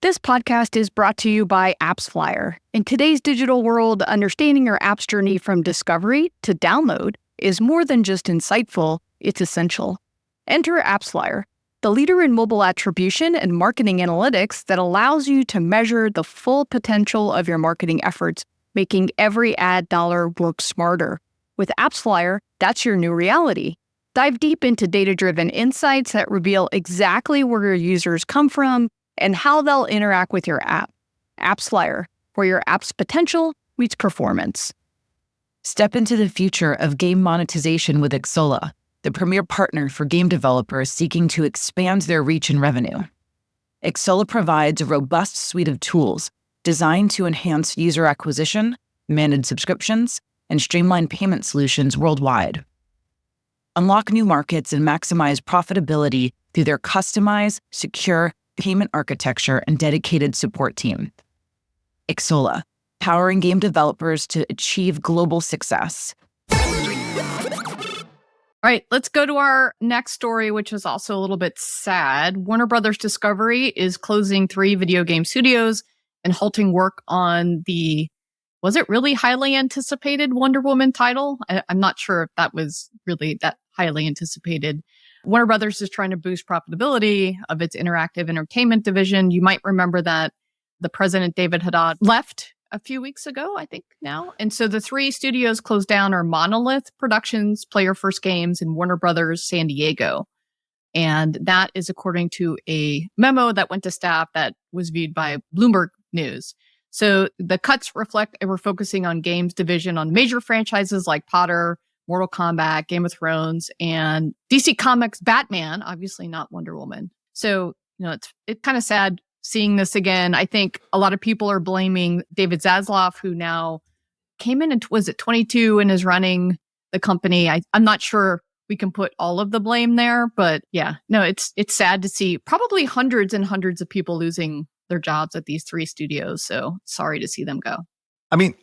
This podcast is brought to you by AppsFlyer. In today's digital world, understanding your app's journey from discovery to download is more than just insightful, it's essential. Enter AppsFlyer, the leader in mobile attribution and marketing analytics that allows you to measure the full potential of your marketing efforts, making every ad dollar work smarter. With AppsFlyer, that's your new reality. Dive deep into data-driven insights that reveal exactly where your users come from and how they'll interact with your app. AppsFlyer, where your app's potential meets performance. Step into the future of game monetization with Xsolla, the premier partner for game developers seeking to expand their reach and revenue. Xsolla provides a robust suite of tools designed to enhance user acquisition, manage subscriptions, and streamline payment solutions worldwide. Unlock new markets and maximize profitability through their customized, secure payment architecture and dedicated support team. Xsolla, powering game developers to achieve global success. All right, let's go to our next story, which is also a little bit sad. Warner Brothers Discovery is closing 3 video game studios and halting work on the, was it really highly anticipated Wonder Woman title? I'm not sure if that was really that highly anticipated. Warner Brothers is trying to boost profitability of its interactive entertainment division. You might remember that the president, David Haddad, left a few weeks ago, I think now. And so the 3 studios closed down are Monolith Productions, Player First Games, and Warner Brothers San Diego. And that is according to a memo that went to staff that was viewed by Bloomberg News. So the cuts reflect a refocusing on games division on major franchises like Potter, Mortal Kombat, Game of Thrones, and DC Comics Batman, obviously not Wonder Woman. So, it's kind of sad seeing this again. I think a lot of people are blaming David Zaslav, who now came in and was it 22 and is running the company. I'm not sure we can put all of the blame there, but yeah, no, it's sad to see probably hundreds and hundreds of people losing their jobs at these 3 studios. So sorry to see them go. I mean,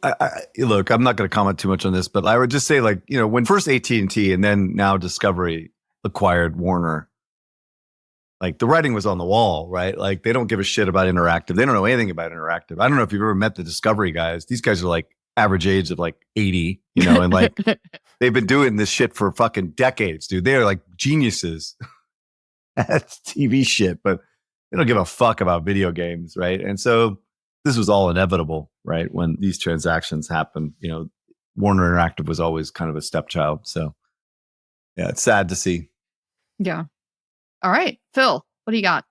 look, I'm not going to comment too much on this, but I would just say, like, when first AT&T and then now Discovery acquired Warner, like the writing was on the wall, right? Like they don't give a shit about interactive. They don't know anything about interactive. I don't know if you've ever met the Discovery guys. These guys are like average age of like 80, and like they've been doing this shit for fucking decades, dude. They are like geniuses at TV shit, but they don't give a fuck about video games, right? And so this was all inevitable, right? When these transactions happened, Warner Interactive was always kind of a stepchild. So yeah, it's sad to see. Yeah. All right, Phil, what do you got?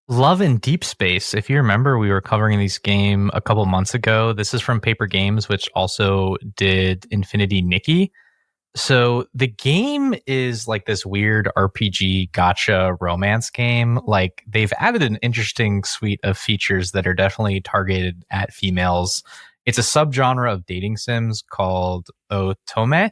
Love in Deep Space. If you remember, we were covering this game a couple months ago. This is from Paper Games, which also did Infinity Nikki. So the game is like this weird RPG gotcha romance game. Like they've added an interesting suite of features that are definitely targeted at females. It's a subgenre of dating sims called otome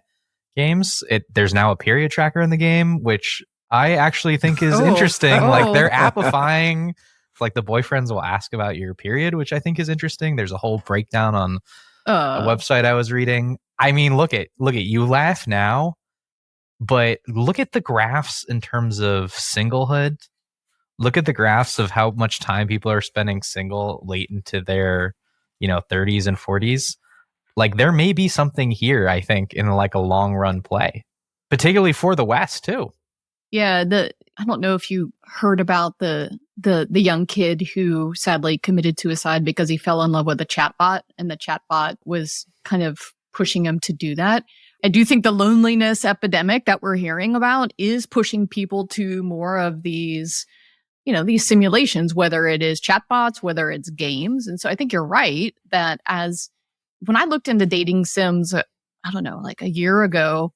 games. There's now a period tracker in the game, which I actually think is interesting. Like they're appifying, like the boyfriends will ask about your period, which I think is interesting. There's a whole breakdown on a website I was reading. I mean, look at you laugh now, but look at the graphs in terms of singlehood. Look at the graphs of how much time people are spending single late into their, 30s and 40s. Like there may be something here, I think, in like a long run play, particularly for the West too. Yeah, I don't know if you heard about the young kid who sadly committed suicide because he fell in love with a chatbot, and the chatbot was kind of pushing him to do that. I do think the loneliness epidemic that we're hearing about is pushing people to more of these, these simulations, whether it is chatbots, whether it's games. And so I think you're right that when I looked into dating sims, I don't know, like a year ago,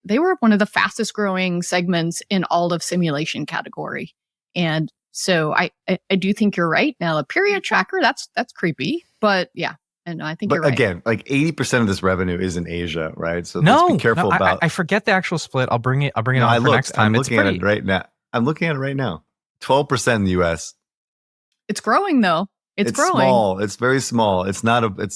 they were one of the fastest growing segments in all of simulation category. And so I do think you're right. Now, a period tracker, that's creepy, but yeah. And I think you're right. Again, like 80% of this revenue is in Asia, right? So let's be careful about. I forget the actual split. I'll bring it on for next time. I'm looking at it right now. 12% in the US. It's growing though. It's growing. Small. It's very small. It's not Okay.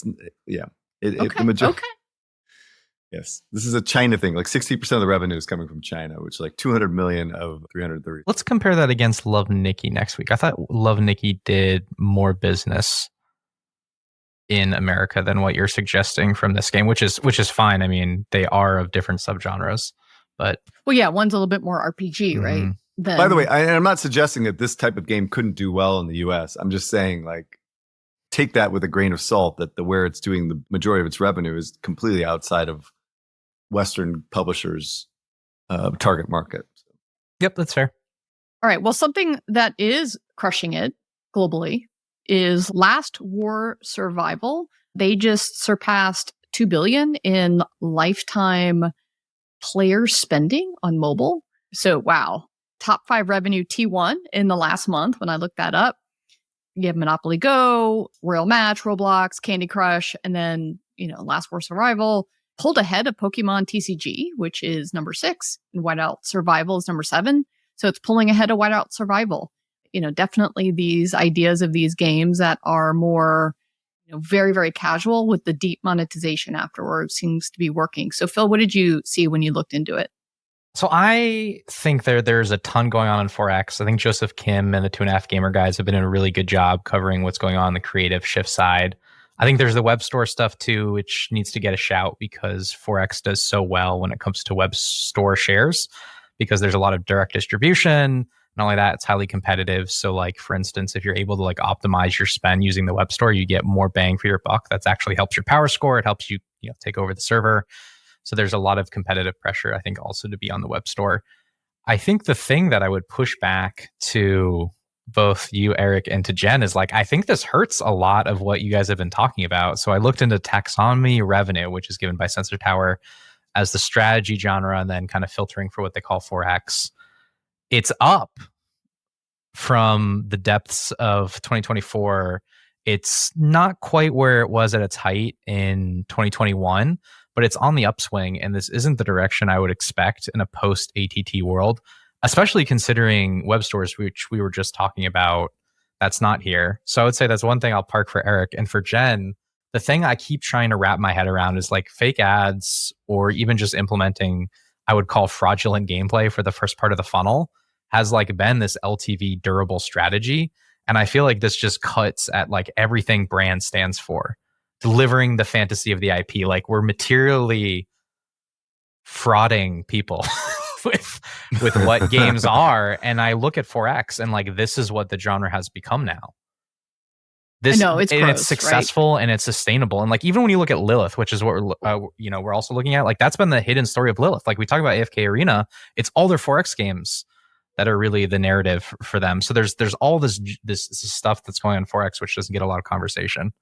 Yes. This is a China thing. Like 60% of the revenue is coming from China, which is like 200 million of 330. Let's compare that against Love Nikki next week. I thought Love Nikki did more business in America than what you're suggesting from this game, which is fine. I mean, they are of different subgenres, but well, yeah, one's a little bit more RPG, right? By the way, I'm not suggesting that this type of game couldn't do well in the US. I'm just saying, like, take that with a grain of salt, that where it's doing the majority of its revenue is completely outside of Western publishers' target market. Yep, that's fair. All right. Well, something that is crushing it globally is Last War Survival. They just surpassed $2 billion in lifetime player spending on mobile. So, wow. Top 5 revenue T1 in the last month when I looked that up. You have Monopoly Go, Royal Match, Roblox, Candy Crush, and then, Last War Survival. Pulled ahead of Pokemon TCG, which is number 6, and Whiteout Survival is number 7. So it's pulling ahead of Whiteout Survival. Definitely these ideas of these games that are more, very, very casual with the deep monetization afterwards seems to be working. So Phil, what did you see when you looked into it? So I think there's a ton going on in 4X. I think Joseph Kim and the 2.5 Gamer guys have been doing a really good job covering what's going on the creative shift side. I think there's the web store stuff too, which needs to get a shout because 4X does so well when it comes to web store shares because there's a lot of direct distribution. Not only that, it's highly competitive. So like, for instance, if you're able to like optimize your spend using the web store, you get more bang for your buck. That's actually helps your power score. It helps you, take over the server. So there's a lot of competitive pressure, I think, also to be on the web store. I think the thing that I would push back to both you, Eric, and to Jen is like, I think this hurts a lot of what you guys have been talking about. So I looked into taxonomy revenue, which is given by Sensor Tower, as the strategy genre and then kind of filtering for what they call 4X. It's up from the depths of 2024. It's not quite where it was at its height in 2021, but it's on the upswing. And this isn't the direction I would expect in a post ATT world, especially considering web stores, which we were just talking about. That's not here. So I would say that's one thing I'll park for Eric. And for Jen, the thing I keep trying to wrap my head around is like fake ads or even just implementing, I would call fraudulent gameplay for the first part of the funnel has like been this LTV durable strategy. And I feel like this just cuts at like everything brand stands for, delivering the fantasy of the IP. Like we're materially frauding people with what games are. And I look at 4X and like, this is what the genre has become now. This, I know, it's gross, it's successful, right? And it's sustainable. And like, even when you look at Lilith, which is what we're also looking at, like that's been the hidden story of Lilith. Like we talk about AFK Arena, it's all their 4X games that are really the narrative for them. So there's all this stuff that's going on 4X, which doesn't get a lot of conversation.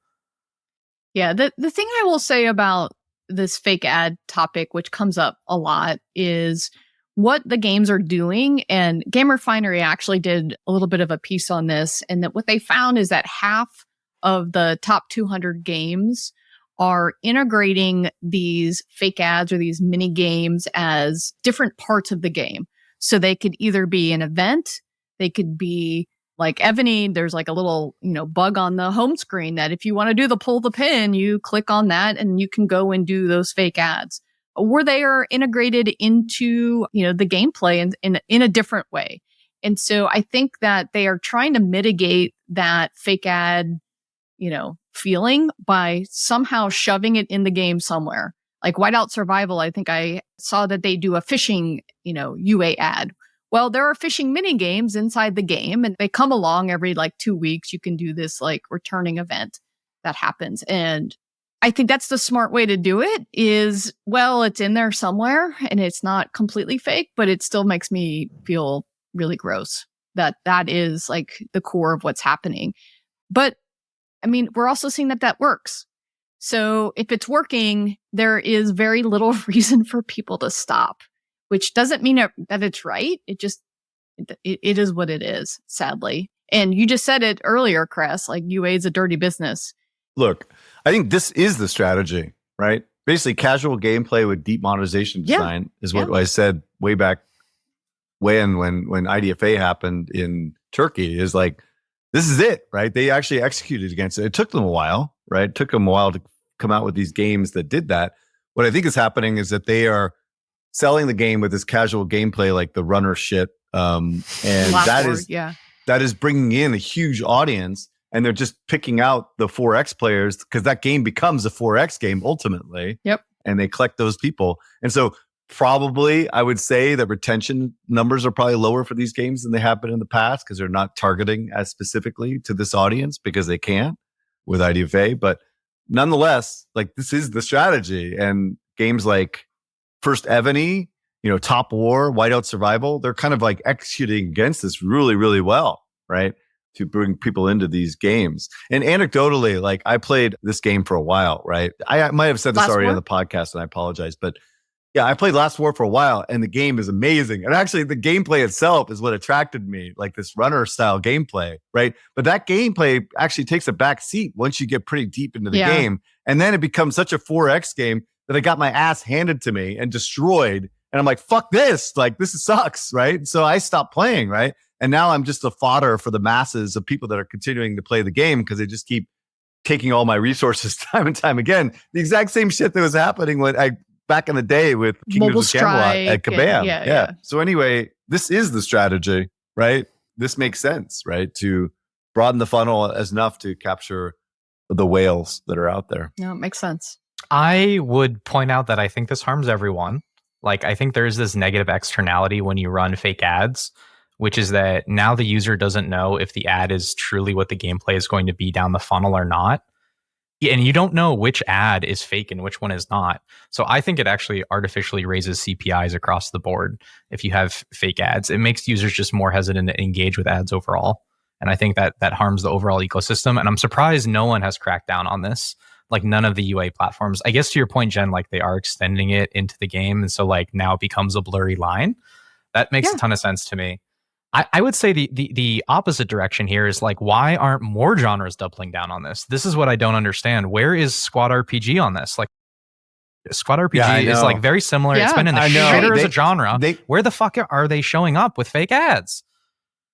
Yeah. The thing I will say about this fake ad topic, which comes up a lot, is what the games are doing. And Gamerfinery actually did a little bit of a piece on this. And that what they found is that half of the top 200 games are integrating these fake ads or these mini games as different parts of the game. So they could either be an event, they could be like Ebony, there's like a little, bug on the home screen that if you want to do the pull the pin, you click on that and you can go and do those fake ads. Or they are integrated into, the gameplay in a different way. And so I think that they are trying to mitigate that fake ad, feeling by somehow shoving it in the game somewhere. Like Whiteout Survival, I think I saw that they do a fishing, UA ad. Well, there are fishing mini games inside the game and they come along every like 2 weeks. You can do this like returning event that happens. And I think that's the smart way to do it is, well, it's in there somewhere and it's not completely fake, but it still makes me feel really gross that is like the core of what's happening. But I mean, we're also seeing that works. So if it's working, there is very little reason for people to stop, which doesn't mean that it's right. It just, it is what it is, sadly. And you just said it earlier, Chris, like UA is a dirty business. Look, I think this is the strategy, right? Basically, casual gameplay with deep monetization design is what I said way back when IDFA happened in Turkey. Is like, this is it, right? They actually executed against it. It took them a while, right? It took them a while to come out with these games that did that. What I think is happening is that they are selling the game with this casual gameplay, like the runner shit, and that is bringing in a huge audience. And they're just picking out the 4X players because that game becomes a 4X game ultimately. Yep. And they collect those people. And so probably I would say that retention numbers are probably lower for these games than they have been in the past because they're not targeting as specifically to this audience because they can't with IDFA. But nonetheless, like this is the strategy. And games like First Ebony, Top War, Whiteout Survival, they're kind of like executing against this really, really well, right? To bring people into these games. And anecdotally, like I played this game for a while, right? I might have said this already on the podcast and I apologize, but yeah, I played Last War for a while and the game is amazing. And actually the gameplay itself is what attracted me, like this runner style gameplay, right? But that gameplay actually takes a back seat once you get pretty deep into the game. And then it becomes such a 4X game that I got my ass handed to me and destroyed. And I'm like, fuck this. Like, this sucks, right? So I stopped playing, right? And now I'm just a fodder for the masses of people that are continuing to play the game because they just keep taking all my resources time and time again. The exact same shit that was happening back in the day with Kingdoms of Camelot at Kabam. Yeah. So anyway, this is the strategy, right? This makes sense, right? To broaden the funnel as enough to capture the whales that are out there. No, it makes sense. I would point out that I think this harms everyone. Like, I think there's this negative externality when you run fake ads, which is that now the user doesn't know if the ad is truly what the gameplay is going to be down the funnel or not. And you don't know which ad is fake and which one is not. So I think it actually artificially raises CPIs across the board if you have fake ads. It makes users just more hesitant to engage with ads overall. And I think that harms the overall ecosystem. And I'm surprised no one has cracked down on this. like none of the UA platforms. I guess to your point, Jen, like they are extending it into the game. And so like now it becomes a blurry line. That makes a ton of sense to me. I would say the opposite direction here is like, why aren't more genres doubling down on this? This is what I don't understand. Where is Squad RPG on this? Like, Squad RPG is like very similar. It's been in the shitter as a genre. Where the fuck are they showing up with fake ads?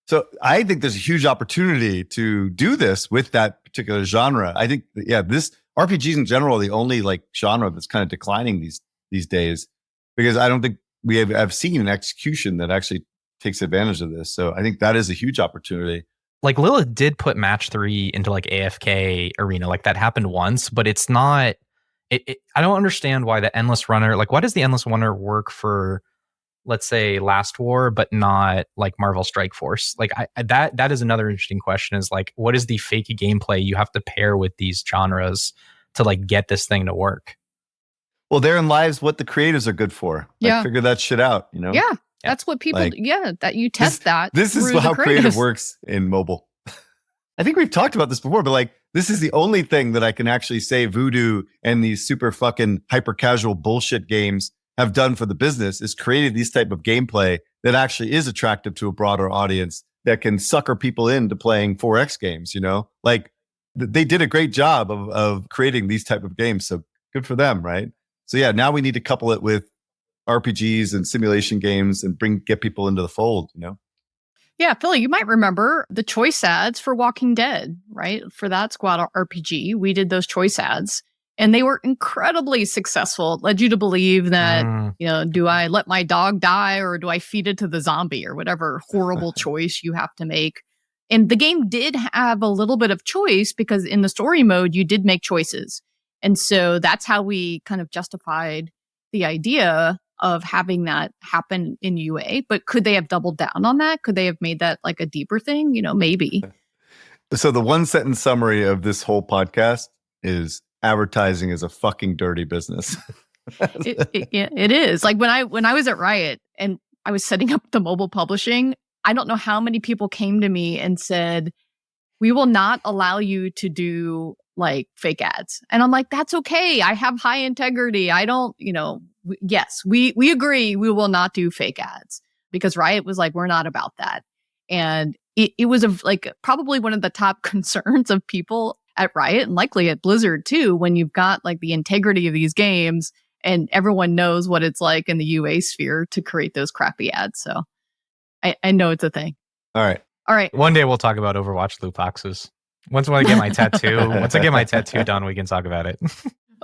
So I think there's a huge opportunity to do this with that particular genre. I think, this RPGs in general are the only like genre that's kind of declining these days, because I don't think we have seen an execution that actually takes advantage of this. So I think that is a huge opportunity. Like Lilith did put match 3 into like AFK arena. Like that happened once, but it's not, I don't understand why the Endless Runner, like why does the Endless Runner work for, let's say, Last War, but not like Marvel Strike Force? Like that is another interesting question, is like, what is the fake gameplay you have to pair with these genres to like get this thing to work? Well, therein lies what the creatives are good for. Like, figure that shit out, you know? Yeah. That's what people, that you test that. This is how creative works in mobile. I think we've talked about this before, but like, this is the only thing that I can actually say Voodoo and these super fucking hyper casual bullshit games have done for the business, is created these type of gameplay that actually is attractive to a broader audience that can sucker people into playing 4X games, you know? Like, they did a great job of creating these type of games. So good for them, right? So yeah, now we need to couple it with RPGs and simulation games and get people into the fold, you know? Yeah, Philly, you might remember the choice ads for Walking Dead, right? For that Squad RPG, we did those choice ads, and they were incredibly successful. It led you to believe that, you know, do I let my dog die or do I feed it to the zombie, or whatever horrible choice you have to make. And the game did have a little bit of choice, because in the story mode, you did make choices. And so that's how we kind of justified the idea of having that happen in UA. But could they have doubled down on that? Could they have made that like a deeper thing? You know, maybe. So the one sentence summary of this whole podcast is advertising is a fucking dirty business. It is. Like when I was at Riot and I was setting up the mobile publishing, I don't know how many people came to me and said, we will not allow you to do like fake ads. And I'm like, that's okay. I have high integrity. I don't, you know, yes, we agree we will not do fake ads, because Riot was like, we're not about that. And it was like probably one of the top concerns of people at Riot, and likely at Blizzard too, when you've got like the integrity of these games and everyone knows what it's like in the UA sphere to create those crappy ads. So I know it's a thing. All right. One day we'll talk about Overwatch loot boxes. Once I get my tattoo, done, we can talk about it.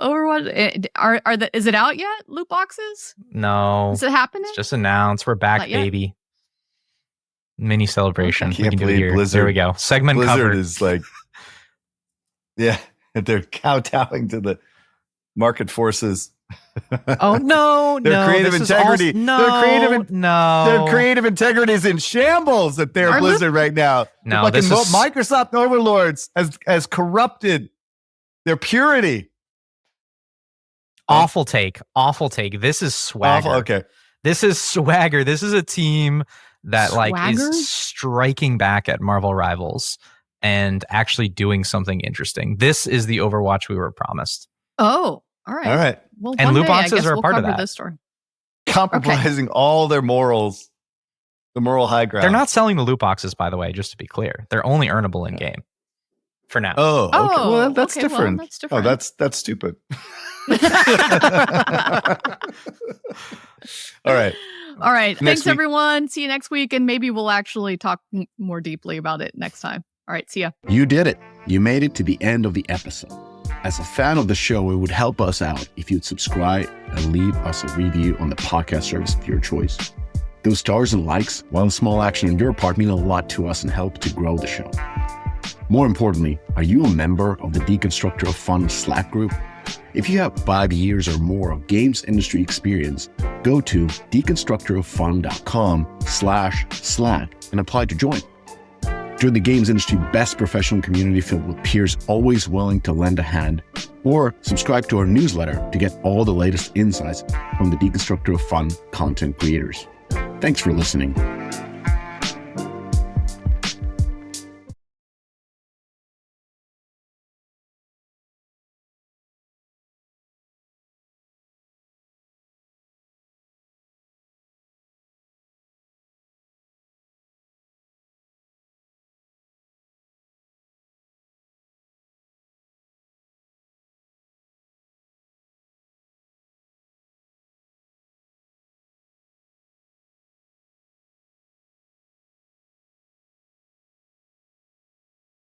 Overwatch, is it out yet? Loot boxes? No. Is it happening? It's just announced. We're back, baby. Mini celebration. We can do it here. Blizzard, there we go. Segment Blizzard covered. Is like, they're kowtowing to the market forces. Oh no! Their creative integrity. Their creative integrity is in shambles at their Blizzard right now. No, fucking Microsoft overlords has corrupted their purity. Awful take. This is swagger. Okay. This is swagger. This is a team that is striking back at Marvel rivals and actually doing something interesting. This is the Overwatch we were promised. Oh, all right. Well, and loot boxes are a part of that. This story. Compromising all their morals, the moral high ground. They're not selling the loot boxes, by the way, just to be clear. They're only earnable in game for now. Oh, okay. Well, that's different. Well, that's different. Oh, that's stupid. All right. Thanks, everyone. See you next week, and maybe we'll actually talk more deeply about it next time. All right. See ya. You did it. You made it to the end of the episode. As a fan of the show, it would help us out if you'd subscribe and leave us a review on the podcast service of your choice. Those stars and likes, while a small action on your part, mean a lot to us and help to grow the show. More importantly, are you a member of the Deconstructor of Fun Slack group? If you have 5 years or more of games industry experience, go to deconstructorofun.com/Slack and apply to join. Join the games industry best professional community filled with peers always willing to lend a hand, or subscribe to our newsletter to get all the latest insights from the Deconstructor of Fun content creators. Thanks for listening.